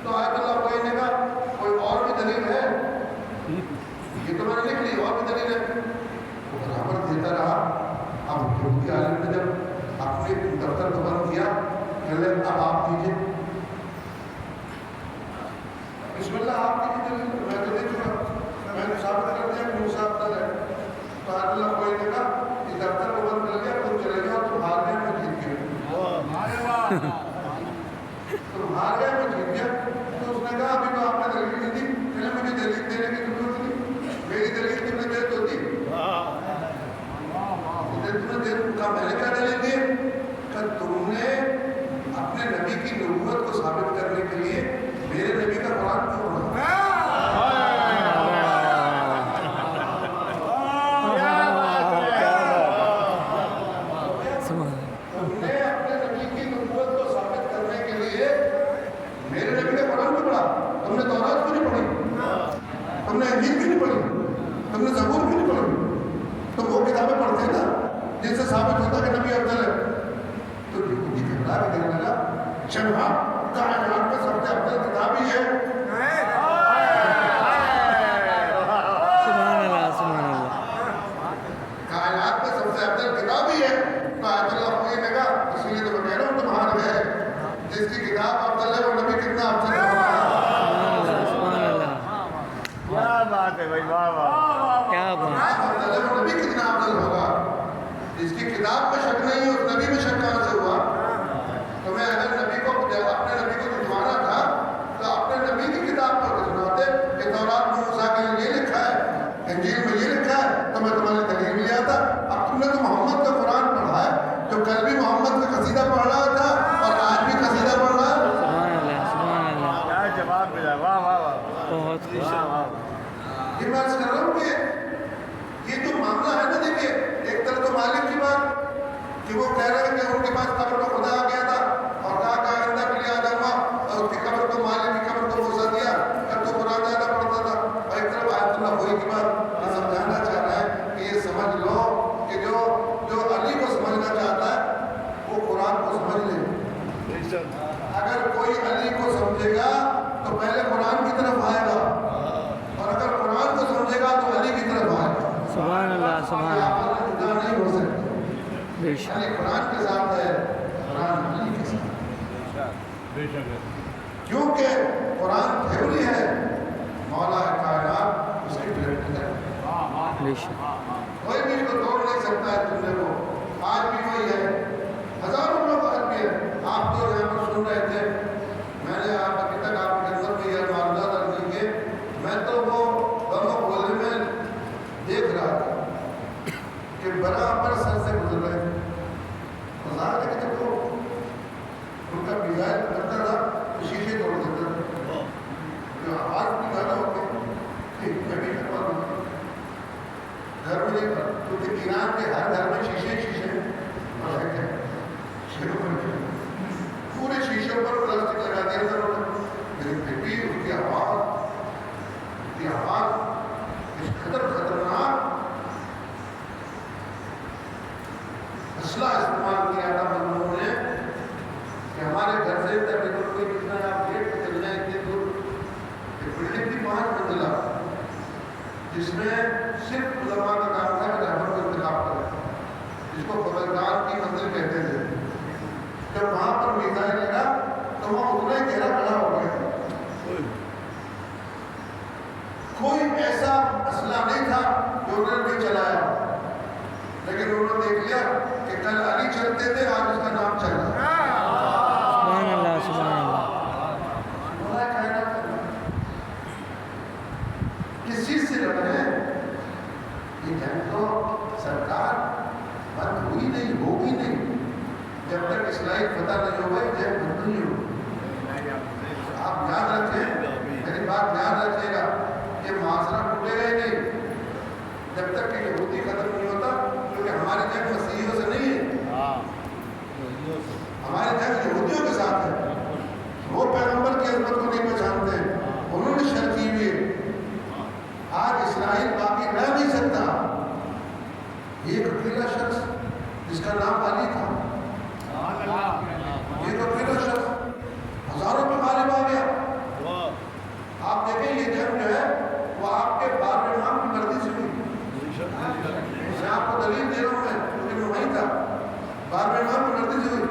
تو آیت اللہ کوئی نے کہا کوئی اور بھی دلیل ہے، یہ تو میں نے لکھ لی اور بھی دلیل ہے، وہ برابر دیتا رہا۔ اب یہودی عالم نے جب اپنے دفتر کو بند کیا کہ اب آپ کیجیے، بسم اللہ آپ کیجیے دلیل، میں تو دے چکا، میں نے ثابت کر دیا کہ موسیٰ افضل ہے۔ تو آیت اللہ کوئی نے کہا کہ دفتر کو بند کر لیا، تم چلے گئے اور تم ہار گئے میں جیت گیا، تم ہار گئے میں جیت گیا۔ تو اس نے کہا ابھی تو آپ نے دلیل نہیں دی، پہلے مجھے دلیل دینے کی ضرورت نہیں، میری دلیل تم نے دے تو دی، تم نے دے کہا میں نے کیا دلیل دی کہ تم نے اپنے نبی کی نبوت کو ثابت کرنے کے لیے میرے نبی کا قرآن کیوں پڑھا؟ تم نے اپنے نبی کی نبوت کو ثابت کرنے کے لیے میرے نبی کا قرآن کیوں پڑھا؟ تم نے تورات کیوں نہیں پڑھی؟ تم نے انجیل کیوں نہیں پڑھی؟ تم نے زبور کیوں نہیں پڑھی؟ تم وہ کتابیں پڑھتے نا جن سے ثابت ہوتا کہ نبی افضل ہے۔ تو یہودی گھبرا کے کہنے لگا جب آپ کائنات میں سب سے افضل کتاب ہی ہے، سبحان اللہ سبحان اللہ، کائنات میں سب سے افضل کتاب ہی ہے، تو آیت اللہ کوئی نے کہا اس لیے تو میں کہہ رہا ہوں تم ہار گئے، جس کی کتاب افضل ہے وہ نبی کتنا افضل ہے۔ سبحان اللہ سبحان اللہ۔ بات ہے بھائی واہ واہ کیا بات وہ نبی کتنا افضل ہوگا. جس کی کتاب میں شک نہیں ہے اس نبی میں شک کہاں سے ہوا؟ تو میں اگر نبی کو اپنے نبی کو جھٹوانا تھا تو اپنے نبی کی کتاب پر جھٹواتے کہ تورات میں موسیٰ کے لیے یہ لکھا ہے, انجیل میں یہ لکھا ہے, تو میں تمہاری دلیل لے آتا. اب تم نے تو محمد کا قرآن پڑھا ہے جو کل بھی محمد کا قصیدہ پڑھ رہا تھا اور آج بھی قصیدہ پڑھ رہا ہے. سبحان اللہ سبحان اللہ. کیا جواب ملا, واہ واہ واہ بہت خوش. واہ واہ. یہ میں عرض کر رہا ہوں کہ یہ جو معاملہ ہے نا, دیکھیے ایک طرف تو مالک کی بات کہ وہ کہہ رہے ہیں کہ ان کے پاس قبر کو خدا آ گیا تھا اور کہا کہ آئندہ کے لیے آ جاؤں گا, اور اس کی قبر کو مالک کی قبر کو موسیٰ دیا کہ تو قرآن زیادہ پڑھتا تھا. اور ایک طرف آیت اللہ وحی کی بات یہ سمجھانا چاہ رہا ہے کہ یہ سمجھ لو کہ جو علی کو سمجھنا چاہتا ہے وہ قرآن کو سمجھ لے. اگر کوئی علی کو سمجھے گا تو پہلے قرآن کی طرف آئے گا, اور اگر قرآن کو سمجھے گا تو علی کی طرف آئے گا. سبحان اللہ سبحان اللہ. آپ جدا نہیں ہو سکتے. بے شک علی قرآن کے ساتھ ہے, قرآن علی کے ساتھ. کیونکہ قرآن تھیوری ہے, مولا کائنات اس کی پریکٹیکل ہے. بے شک. کوئی بھی اس کو توڑ نہیں سکتا ہے تم نے کو. آج بھی وہی ہے, ہزاروں لوگ آج بھی ہے. آپ تو یہاں پر سن رہے تھے, میں نے آپ ابھی تک آپ کے اندر میں یہ معاملات رکھ دیے, میں تو وہ بابا بولنے میں دیکھ رہا تھا کہ برابر سر سے گزر رہے ہیں. مزاق ہے کہ جب وہ ان کا میزائل کرتا تھا تو شیشے توڑ دیتا تھا. جو آواز بھی زیادہ ہوتی میں بھی کروا دوں گھر میں نہیں کر, کیونکہ ایران کے ہر گھر میں شیشے شیشے پورے شیشوں پر پلاسٹک لگا دیا تھا. لیکن پھر بھی اس کی آواز اس قدر خطرناک اسلحہ استعمال کیا تھا بندوں نے کہ ہمارے گھر سے تقریباً کوئی کتنا ہے, آپ گیٹ پہ چل جائیں اتنے دور, ایک بلڈنگ تھی 5 منزلہ جس میں صرف علماء کا کام تھا کہ رحمت کو انتخاب کرے, جس کو فضلدان کی منزل کہتے تھے. جب وہاں پر میزائل لگا تو وہاں اتنا ہی گہرا کھڑا ہو گیا. کوئی ایسا اسلحہ نہیں تھا جو انہوں نے نہیں چلایا, لیکن انہوں نے دیکھ لیا کہ کل علی چلتے تھے, آج اس کا نام چل رہا. سبحان اللہ سبحان اللہ. کس چیز سے لڑ رہے ہیں؟ یہ جنگ تو سرکار بند ہوئی نہیں, ہوگی نہیں جب تک اسرائیل فتح نہیں ہو گئی, جنگ بند نہیں ہوگی. آپ یاد رکھیں, میری بات یاد رکھیے گا, یہ معاشرہ ٹوٹے گا ہی نہیں جب تک کہ یہودی ختم نہیں ہوتا, کیونکہ ہماری جنگ مسیحیوں سے نہیں ہے, ہماری جنگ یہودیوں کے ساتھ ہے. وہ پیغمبر کی عظمت کو نہیں پہچانتے, انہوں نے شر کی ہوئی ہے. آج اسرائیل باقی رہ نہیں سکتا. ایک اکیلا شخص جس کا نام علی تھا, ایک اکیلا شخص ہزاروں پہ غالب آ گیا. آپ دیکھیں یہ جنگ جو ہے وہ آپ کے بار امام کی مرضی سے ہوئی. میں آپ کو دلیل دے رہا ہوں, میں کیونکہ میں وہیں تھا. بار امام کی مرضی سے ہوئی.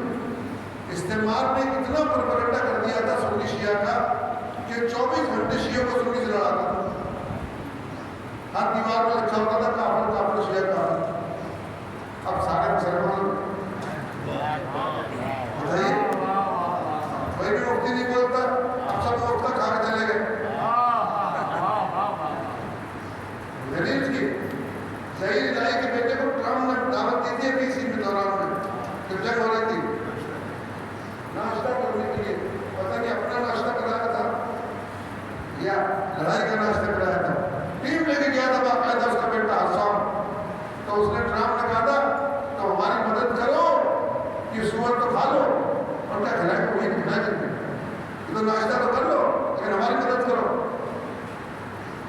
استعمار نے اتنا پروپیگنڈا کر دیا تھا سنی شیعہ کا کہ 24 گھنٹے شیعوں کو سنی سے لڑاتا تھا. ہر دیوار میں لکھا ہوتا تھا کافر کافر شیعہ کافر. اب سارے مسلمان بتائیے, کوئی بھی مفتی نہیں بولتا, اب سب مفتا کھا کے چلے گئے. دلیل کی ظہیر الہی کے بیٹے کو ٹرمپ نے دعوت دی تھی PC کے دوران میں, جب جنگ ہو رہی تھی, ناشتہ کرنے کے لیے. پتہ نہیں اپنا ناشتہ کرایا تھا یا لڑائی کا ناشتہ کرایا تھا. ٹیم لے کے گیا تھا باقاعدہ اس کا بیٹا حسام, تو اس نے ٹرمپ نے کہا تھا تو ہماری مدد کرو, یہ سور تو کھا لو, اور کیا کھلائے کو وہی کھلائے کرتے, یہ تو ناشتہ تو کر لو لیکن ہماری مدد کرو.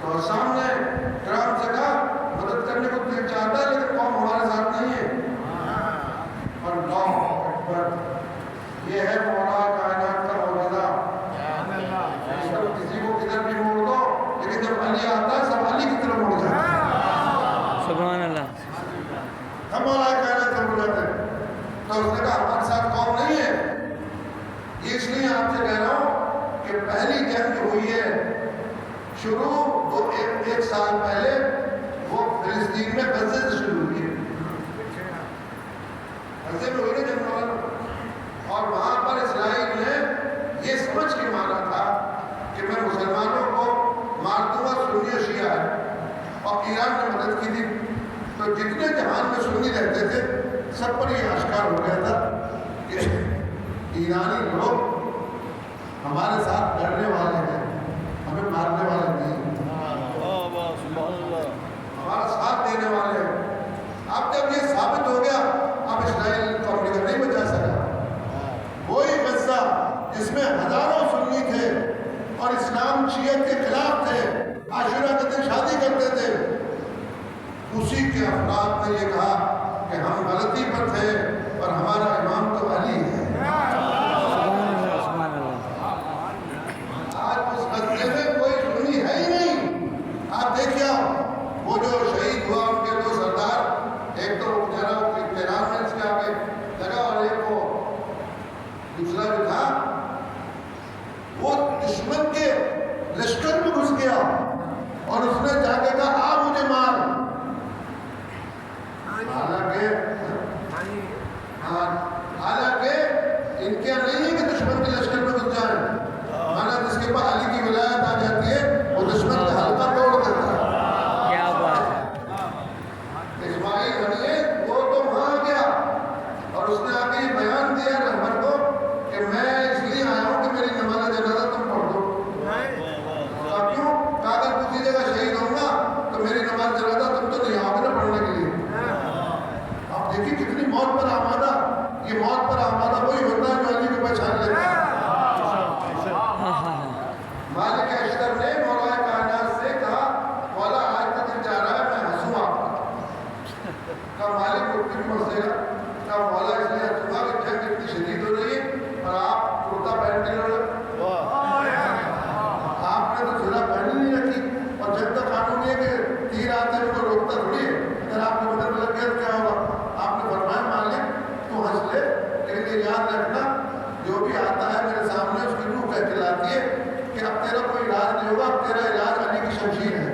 تو حسام نے ٹرمپ سے کہا مدد کرنے کو دل چاہتا ہے لیکن قوم ہمارے ساتھ نہیں ہے. اللہ اکبر, یہ ہے مولا کائنات کا معجزہ. کسی کو کدھر بھی موڑ دو, لیکن جب علی آتا ہے سب علی کی طرف مڑ جاتا ہے. سبحان اللہ. ہم مولا کائنات سے مڑ جاتے ہیں. تو اس نے کہا ہمارے ساتھ قوم نہیں ہے. یہ اس لیے آپ سے کہہ رہا ہوں کہ پہلی جنگ جو ہوئی ہے شروع ایک سال پہلے وہ فلسطین میں غزے سے شروع ہوئی ہے. غزے میں ہوئی نا جنگ والا, اور وہاں پر اسرائیل نے یہ سمجھ کے مارا تھا کہ میں مسلمانوں کو مار دوں گا, سنی و شیعہ ہے, اور ایران نے مدد کی تھی. تو جتنے جہان میں سنی رہتے تھے سب پر یہ آشکار ہو گیا تھا کہ ایرانی لوگ ہمارے ساتھ لڑنے والے ہیں, ہمیں مارنے والے نہیں, ہمارا ساتھ دینے والے ہیں. اب جب یہ ثابت ہو گیا, اب اسرائیل کو امریکہ نہیں بچا سکا. وہی غزہ جس میں ہزاروں سنی تھے اور اسلام شیعت کے خلاف تھے, عاشورہ کے دن شادی کرتے تھے, اسی کے افراد نے یہ کہا کہ ہم غلطی پر تھے اور ہمارا امام تو علی ہے. آج اس غزے میں کوئی سنی ہے ہی نہیں. آپ دیکھیے وہ جو شہید ہوا ان کے دو سردار, ایک تو تہران میں اس کے آگے لگا, اور ایک وہ دوسرا جو تھا وہ دشمن کے لشکر میں گھس گیا اور اس نے جا کے کہا آ مجھے مار. حالانکہ ان کے نہیں ہے کہ دشمن کے لشکر میں گھس جائیں, مانا جس کے پاس علی کی ولایت آ جاتی ہے وہ دشمن کا حلقہ توڑ دیتا ہے. کیا بات ہے. اسماعیل بنیے وہ تو وہاں گیا اور اس نے آ کے یہ بیان دیا رہبر کو کہ میں اس لیے آیا ہوں کہ میری نماز جنازہ تم پڑھ دو. کیوں؟ کہا اگر دوسری جگہ شہید ہوں گا تو میری نماز جنازہ تم تو نہیں آؤ گے نا پڑھنے کے لیے. آپ دیکھیے کتنی موت پر آمادہ, یہ موت پر آمادہ وہی ہوتا ہے جو علی کو پہچان لیتا ہے. مالک اشتر نے مولا کائنات سے کہا مولا آج تک دل جا رہا ہے میں ہنسوں آپ کا. کہا مالک اٹھ کے ہنسے گا. کہا مولا اس لیے ہنسوں گا کہ جنگ اتنی شدید ہو رہی ہے اور آپ کرتا پہن کے لڑ رہے. آپ نے تو جھولا پہن نہیں رکھی, اور جب تک قانون یہ کہ تیر آتے ہیں کو روکتا تھوڑی ہے, اگر آپ کو بدل لگ گیا تو کیا ہوگا. آپ نے فرمایا مالک تو ہنس لے, لیکن یہ یاد رکھنا جو بھی آتا ہے میرے سامنے اس کی روح کہہ کے لاتی ہے کہ اب تیرا کوئی علاج نہیں ہوگا, اب تیرا علاج علی کی شمشیر ہے.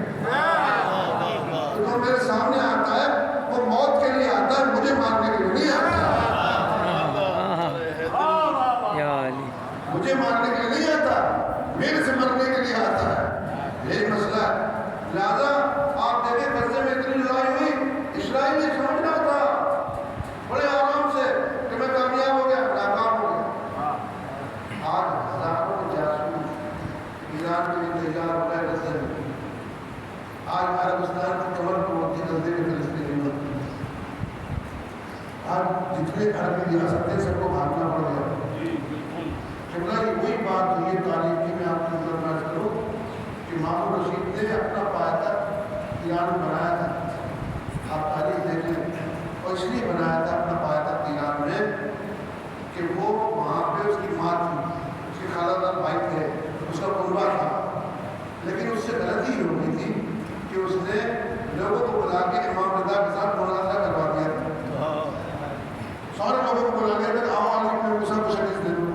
تو جو میرے سامنے آتا ہے وہ موت کے لیے آتا ہے, مجھے مارنے کے لیے نہیں آتا. مجھے مارنے کے لیے نہیں آتا, میرے سے مرنے کے لیے آتا ہے. یہی مسئلہ ہے. لہٰذا آپ دیکھیں غزے میں اتنی لڑائی ہوئی, اسرائیل نے سمجھنا تھا بڑے آرام سے کہ میں کامیاب ہو گیا, ناکام ہو گیا. آج ہزاروں جاسوس ایران کے لیے تیار ہو گئے غزے میں. آج عربستان کی کمر کو ہوتی غزے میں فلسطینی میں. آج جتنے عربی ریاستیں سب کو بھاگنا پڑ گیا. قبلہ کی وہی بات ہوئی ہے تاریخ کی, میں آپ کو نظر کروں کہ مامون رشید نے اپنا پایتخت ایران بنایا تھا. آپ تاریخ دیکھیں, اور اس لیے بنایا تھا اپنا پایتخت ایران میں کہ وہ وہاں پہ اس کی ماں تھی, اس کے خالہ دار بھائی تھے, اس کا کنبہ تھا. لیکن اس سے غلطی ہو گئی تھی کہ اس نے لوگوں کو بلا کے امام رضا کے ساتھ مناظرہ کروا دیا تھا. سارے لوگوں کو بلا دیا تھا کہ آؤ علی میں موسیٰ کو شکست دے دو.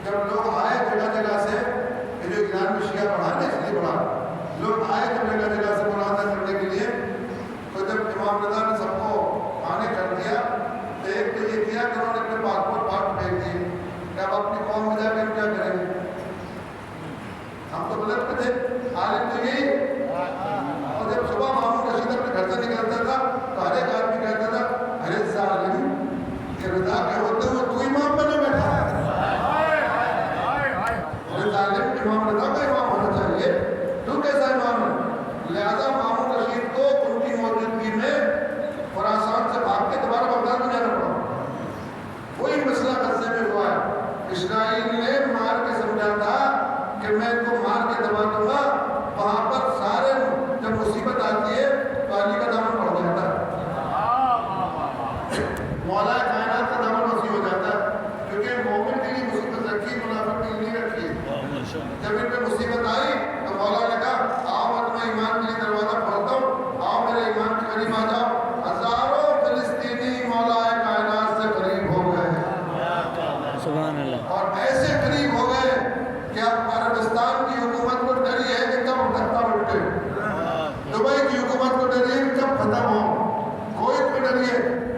جب لوگ آئے جگہ جگہ سے, جو ایران میں شیعہ پڑھا ہے اس لیے پڑھا, لوگ آئے جب جگہ جگہ سے مناظرہ کرنے کے لیے, تو جب امام رضا نے سب کو آنے کر دیا تو ایک تو یہ کیا کہ انہوں نے اپنے پاسپورٹ بھیج دیے کہ اب اپنی قوم میں جا کے کیا کریں گے. ہم تو بلد پہ تھے, عالم تو یہی. اور جب صبح مامون رشید اپنے گھر سے نکلتا تھا تو ہر ایک آدمی کہتا تھا ارے ظالم کہ رضا کے ہوتے ہوئے تو امام بنے بیٹھا ہے. ظالم امام رضا کا امام ہونا چاہیے, تو کیسا امام ہے. لہذا مامون رشید کو ان کی موجودگی میں خراسان سے بھاگ کے دوبارہ بغداد میں جانا پڑا. وہی مسئلہ غزے میں ہوا ہے. اسرائیل نے مار کے سمجھا تھا کہ میں ان کو مار کے دبا دوں گا, وہاں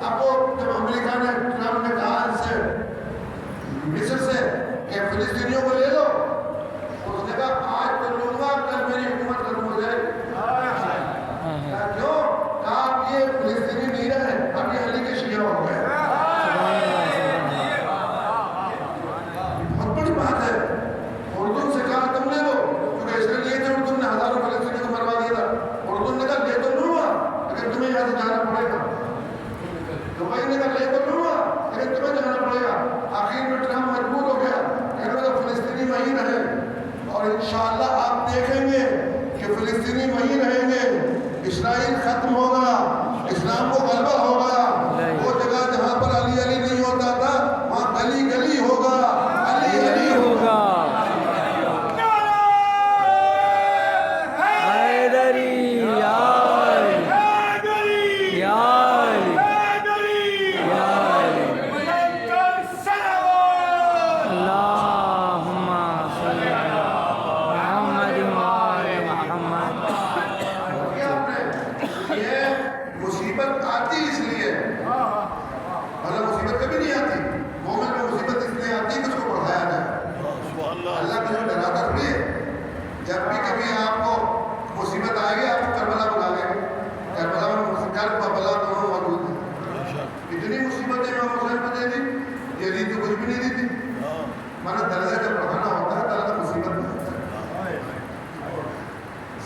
اب وہ جب امریکہ نے ٹرمپ نے کہا ان سے مصر سے کہ فلسطینیوں کو لے لو، اس نے کہا آج تو لوں گا، کل میری حکومت ختم ہو جائے گی۔ کہا کیوں؟ کہا اب یہ فلسطینی نہیں رہے، اب یہ علی کے شیعہ ہو گئے۔ بہت بڑی بات ہے۔ اردن سے کہا تم لے لو، کیونکہ اس لیے تھے اردن نے ہزاروں فلسطینیوں کو مروا دیا تھا۔ اردن نے کہا لے تو لوں گا لیکن تمہیں یہاں سے جانا پڑے گا۔ دبئی نے کہا لے تو لوں گا لیکن تمہیں جانا پڑے گا۔ آخر میں ٹرمپ مجبور ہو گیا، کہنے لگا فلسطینی وہیں رہے، اور انشاءاللہ آپ دیکھیں گے کہ فلسطینی وہیں رہیں گے، اسرائیل ختم ہوگا، اسلام کو غلبہ ہوگا۔ وہ جگہ جہاں پر علی علی نہیں ہوتا تھا وہاں گلی گلی ہوگا، علی علی ہوگا۔ حیدری یا علی، یا علی، یا علی، اللہم صلی علی محمد وآل محمد۔ یہ مصیبت آتی اس لیے، ورنہ مصیبت کبھی نہیں آتی۔ مومن میں مصیبت اس لیے آتی کہ اس کو بڑھایا جائے۔ اللہ کی جو ڈراتا تھوڑی ہے۔ جب بھی کبھی آپ کو مصیبت آئے گی آپ کو کربلا بلا لیں گے، کربلا میں کربلا دونوں موجود ہیں۔ اتنی مصیبتیں امام حسین کو دے دی، یزید تو کچھ بھی نہیں دی تھی۔ مانا درجہ جب بڑھانا ہوتا ہے درجہ مصیبت میں ہوتا ہے۔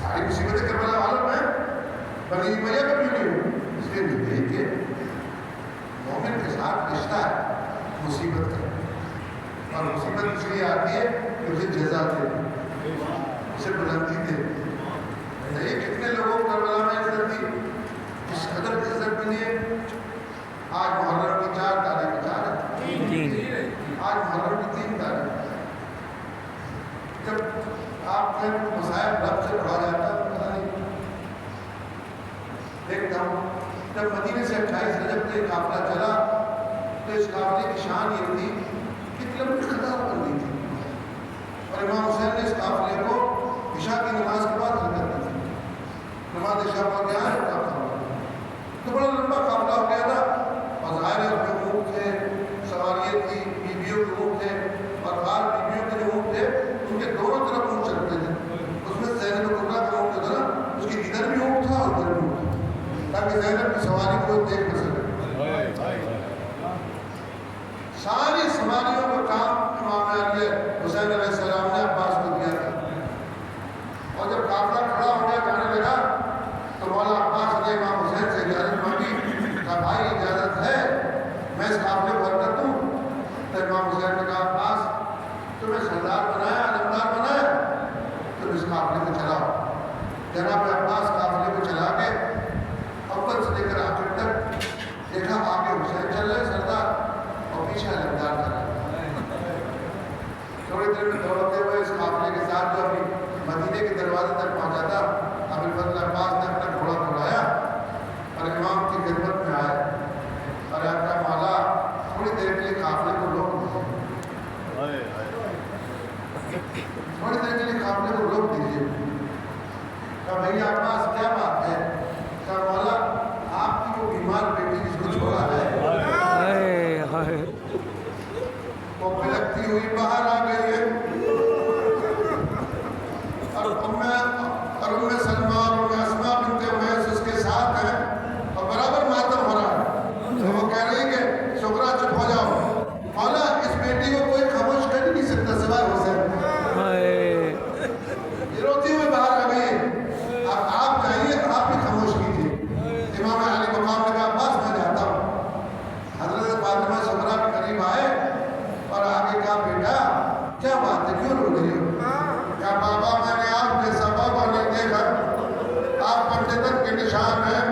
ساری مصیبتیں کربلا والوں میں بنی امیہ کبھی نہیں ہوئی، اس لیے نہیں کہ مومن کے ساتھ رشتہ ہے مصیبت کا، اور مصیبت اس لیے آتی ہے کہ اسے جزا دے، اسے بلندی دے۔ نہیں کتنے لوگوں کو کربلا میں عزت دی، اس قدر عزت ملی ہے۔ آج محرم کی 4 تاریخ 4 ہے، آج محرم کی 3 تاریخ۔ جب آپ کے مسائل رب سے پڑھا جاتا ہے پتہ نہیں دیکھتا ہوں، جب مدینے سے 28 رجب کو ایک قافلہ چلا تو اس قافلے کی شان یہ تھی کہ لمبی قطار بن گئی تھی، اور امام حسین نے اس قافلے کو عشاء کی نماز کے بعد حرکت دی تھی۔ نماز عشاء پڑھ کے آئے تو بڑا لمبا قافلہ ہو گیا تھا، اور ظاہر ہے اس میں اونٹ تھے، سواریت تھی، بیویوں کے اونٹ تھے، اور بعض بیویوں کے جو اونٹ تھے ان کے دونوں طرف اونٹ چلتے تھے۔ اس میں زینب کبریٰ کا اونٹ جو تھا نا اس کے ادھر بھی اونٹ تھا اور ادھر بھی اونٹ تھا، تاکہ زینب کی سواری کو دیکھ نہ سکے۔ ساری سواریوں کا کام امام علی حسین علیہ السلام نے عباس کو دیا تھا، اور جب قافلہ کھڑا ہو گیا جانے لگا تو مولا عباس نے امام حسین سے اجازت مانگی، کہا بھائی اجازت ہے میں اس قافلے کو حرکت دوں؟ تو امام حسین نے کہا عباس تمہیں سردار بنایا، علمدار بنایا، تم اس قافلے کو چلاؤ۔ جناب عباس قافلے کو چلا کے اول سے لے کر آخر تک دیکھا آگے حسین چل رہے سردار اور پیچھے علمدار چل رہے۔ تھوڑی دیر میں دوڑتے ہوئے اس قافلے کے ساتھ جو ابھی مدینے کے دروازے تک پہنچا تھا، ابو الفضل عباس نے اپنا گھوڑا دوڑایا اور امام کی خدمت میں آئے اور کہا مولا تھوڑی دیر کے لیے قافلے کو روک دیجیے، تھوڑی دیر کے لیے قافلے کو روک دیجیے۔ کہا بھیا عباس کیا بات ہے؟ کہا مولا آپ کی وہ بیمار بیٹی جس کو چھوڑا ہے وہ پلکتی ہوئی باہر آ گئی ہے، اور ام سلمہ اور ام اسماء بنت امیس اس کے ساتھ ہیں اور برابر ماتم ہو رہا ہے، تو وہ کہہ رہی کہ شکرا چپ ہو جاؤ، مولا اس بیٹی کو کوئی خاموش کر ہی نہیں سکتا سوائے حسین۔ یہ روتی ہوئی باہر آ گئی ہے، آپ جائیے آپ بھی خاموش کیجیے۔ امام علی مقام نے کہا عباس میں جاتا ہوں۔ حضرت فاطمہ زہرا کے قریب آئے اور آگے کہا بیٹا کیا بات ہے کیوں رو رہی ہو؟ کہا بابا میں نے آپ کے سبب اور نہیں دیکھا، آپ پنڈتن کے نشان ہیں،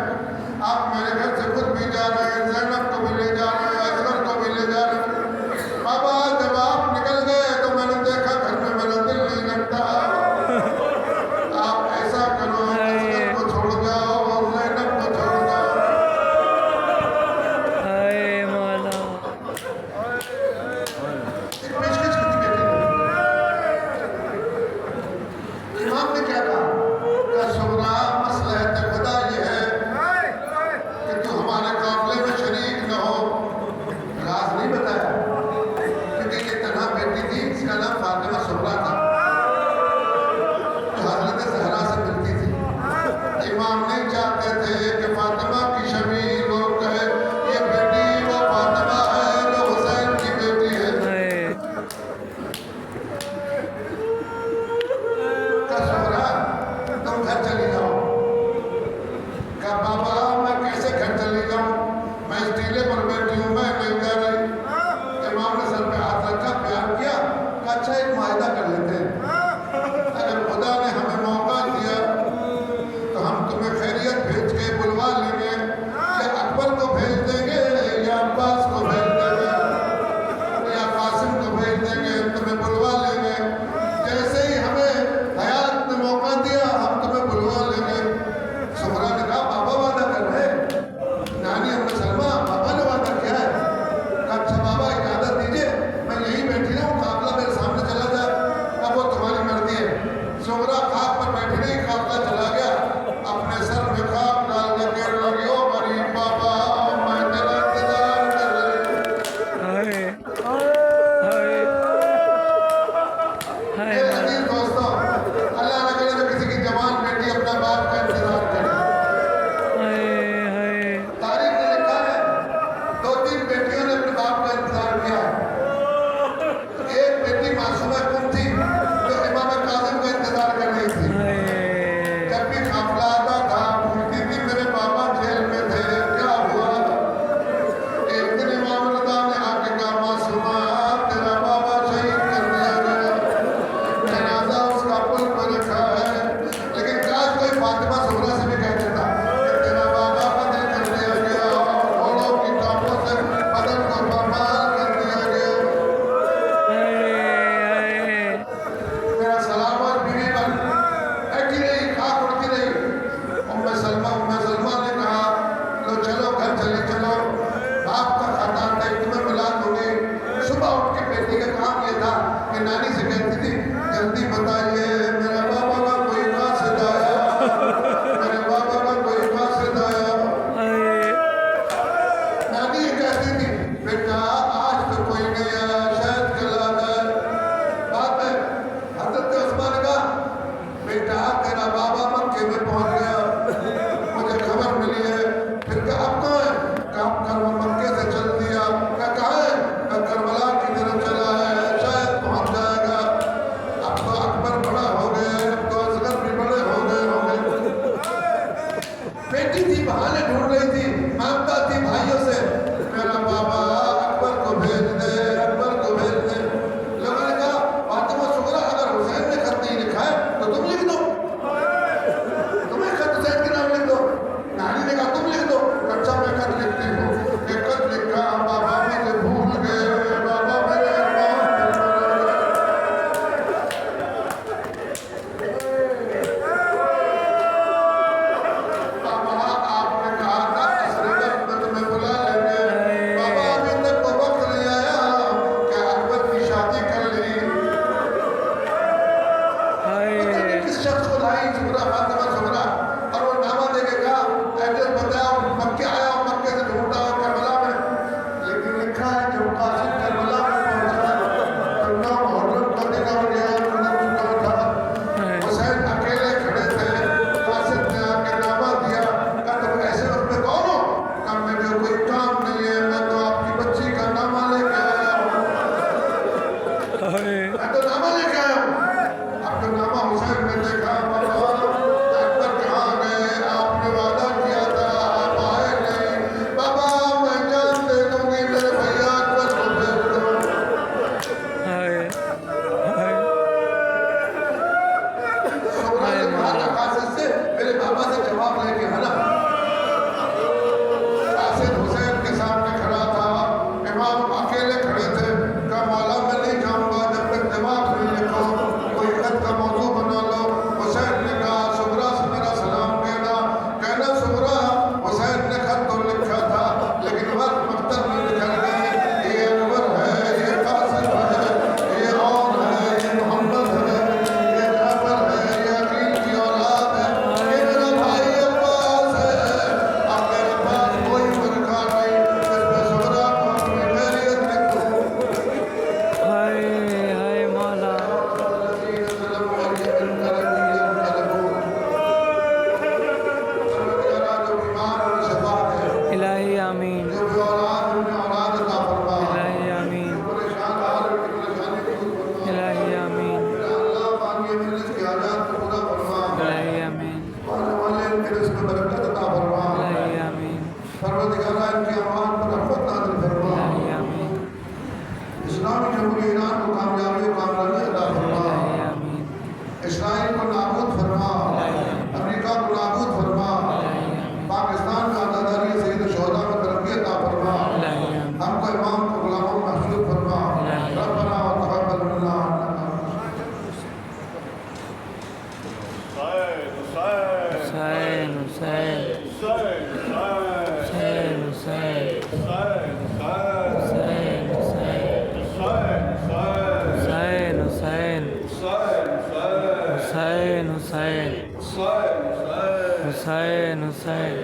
آپ میرے گھر سے خود بھی جا رہے ہیں، زینب کو بھی لے جا رہے ہیں، اصغر کو بھی لے جا رہے ہیں۔ بابا جب آپ نکل گئے تو میں نے دیکھا گھر میں میرا دل نہیں لگتا، آپ ایسا کرو اصغر کو چھوڑ جاؤ اور زینب کو چھوڑ جاؤ۔ اے مولا ایک پیشکش کی تھی بیٹی نے، امام نے کیا کہا؟ کہ شورا مصلحت خدا یہ ہے فاطمہ زہرا سے بھی کہہ دیتا کہ تیرا بابا قتل کر دیا گیا، گھوڑوں کی ٹانگوں سے بدن کو پامال کر دیا گیا۔ میرا سلام اور بیوی پر ایکی رہی، خاک اڑتی رہی۔ ام سلمہ نے کہا لو چلو گھر چلے چلو، باپ کا خاندان تھا، تمہیں ملاد ہوگی۔ صبح اٹھ کے بیٹی کا کام یہ تھا کہ نانی سے کہتی تھی جلدی بتائیے میرے بابا کا کوئی قاصد آیا، میرے بابا کا کوئی قاصد آیا۔ نانی یہ کہتی تھی بیٹا آج تو کوئی نہیں آیا، شاید کل آ جائے۔ بعد میں حضرت عثمان نے کہا بیٹا تیرا بابا مکے میں پہنچ گیا، مجھے خبر ملی ہے۔ پھر کہا اب کہاں ہے؟ کہا کل وہ مکے سے چل دیا۔ کہاں ہے؟ کربلا کی طرف چلا ہے، شاید پہنچ جائے گا۔ اب تو اکبر بڑا ہو گئے، اب تو اصغر بھی بڑے ہو گئے ہوں گے۔ بیٹی تھی بہانے ڈھونڈ رہی تھی، مانگتا تھی بھائیوں سے میرا بابا اکبر کو بھیج دے، اکبر کو بھیج دے۔ لوگوں نے کہا فاطمہ زہرا اگر حسین نے خط نہیں لکھا ہے تو تم لکھ دو، تمہیں خط حسین کے نام لکھ دو۔ نانی نے کہا تم لکھ دو۔ اچھا میں خط لکھتی ہوں۔ ایک خط لکھا بابا مجھے بھول گئے، بابا میرے ارمان بابا آپ نے کہا تھا عصر وقت میں تمہیں بلا لیں گے، بابا ابھی تک وہ وقت نہیں آیا کہ اکبر کی شادی کر لی۔ پتہ نہیں کس شخص کو لائی زہرا، فاطمہ زہرا، اور وہ نامہ دے کے کہا ایڈریس بتایا، مکے آیا ہوں، مکے سے ڈھونڈا ہوں کربلا میں، لیکن لکھا ہے کہ وہ قاصد کربلا میں پہنچا تو 9 محرم کا دن اور گیا گزر چکا تھا۔ حسین اکیلے کھڑے تھے، قاصد نے آ کے نامہ دیا۔ کہا تم ایسے وقت میں کون ہو؟ کہا مجھے کوئی کام نہیں ہے، میں تو آپ کی بچی کا نامہ لے کے آیا ہوں، میں تو نامہ لے کے آیا ہوں۔ اب تو نامہ حسین نے دیکھا بابا اکبر کہاں گئے، آپ نے وعدہ کیا تھا آپ آئے نہیں، بابا میں جان دے دوں گی میرے بھیا اکبر کو بھیج دو۔ زہرا نے کہا تھا قاصد سے میرے بابا سے جواب لے کے آنا۔ قاصد حسین کے سامنے کھڑا تھا، امام اکیلے کھڑے تھے۔ کہا مولا میں نہیں جاؤں گا جب تک جواب نہیں لکھو، کوئی خط کا موضوع بنا لو۔ حسین نے کہا زہرا سے میرا سلام کہنا زہرا حسین نے خط تو لکھا تھا لیکن وقت مقدر میں نکل گئی، یہ اکبر ہے، یہ قاسم ہے، یہ اور ہے، یہ محمد ہے، یہ جعفر ہے، یہ عقیل کی اولاد ہے، یہ میرا بھائی عباس ہے۔ اب میرے پاس کوئی فرقہ نہیں جس میں زہرا کو اپنی خیریت لکھوں۔ ہائے مولا، الہی آمین، الہی آمین، الہی آمین، الہی آمین، الہی آمین، الہی آمین، اسلامی جمہوریہ ایران کو کامیابی و کامرانی عطا فرما، الہی آمین، اسرائیل کو نابود فرما، امریکہ کو نابود فرما، پاکستان میں عزاداری سید شہداء میں ترقی عطا فرما، ہم کو امام کو غلاموں محفوظ فرما، ربنا وتقبل منا حسین حسین حسین حسین حسین حسین حسین حسین حسین حسین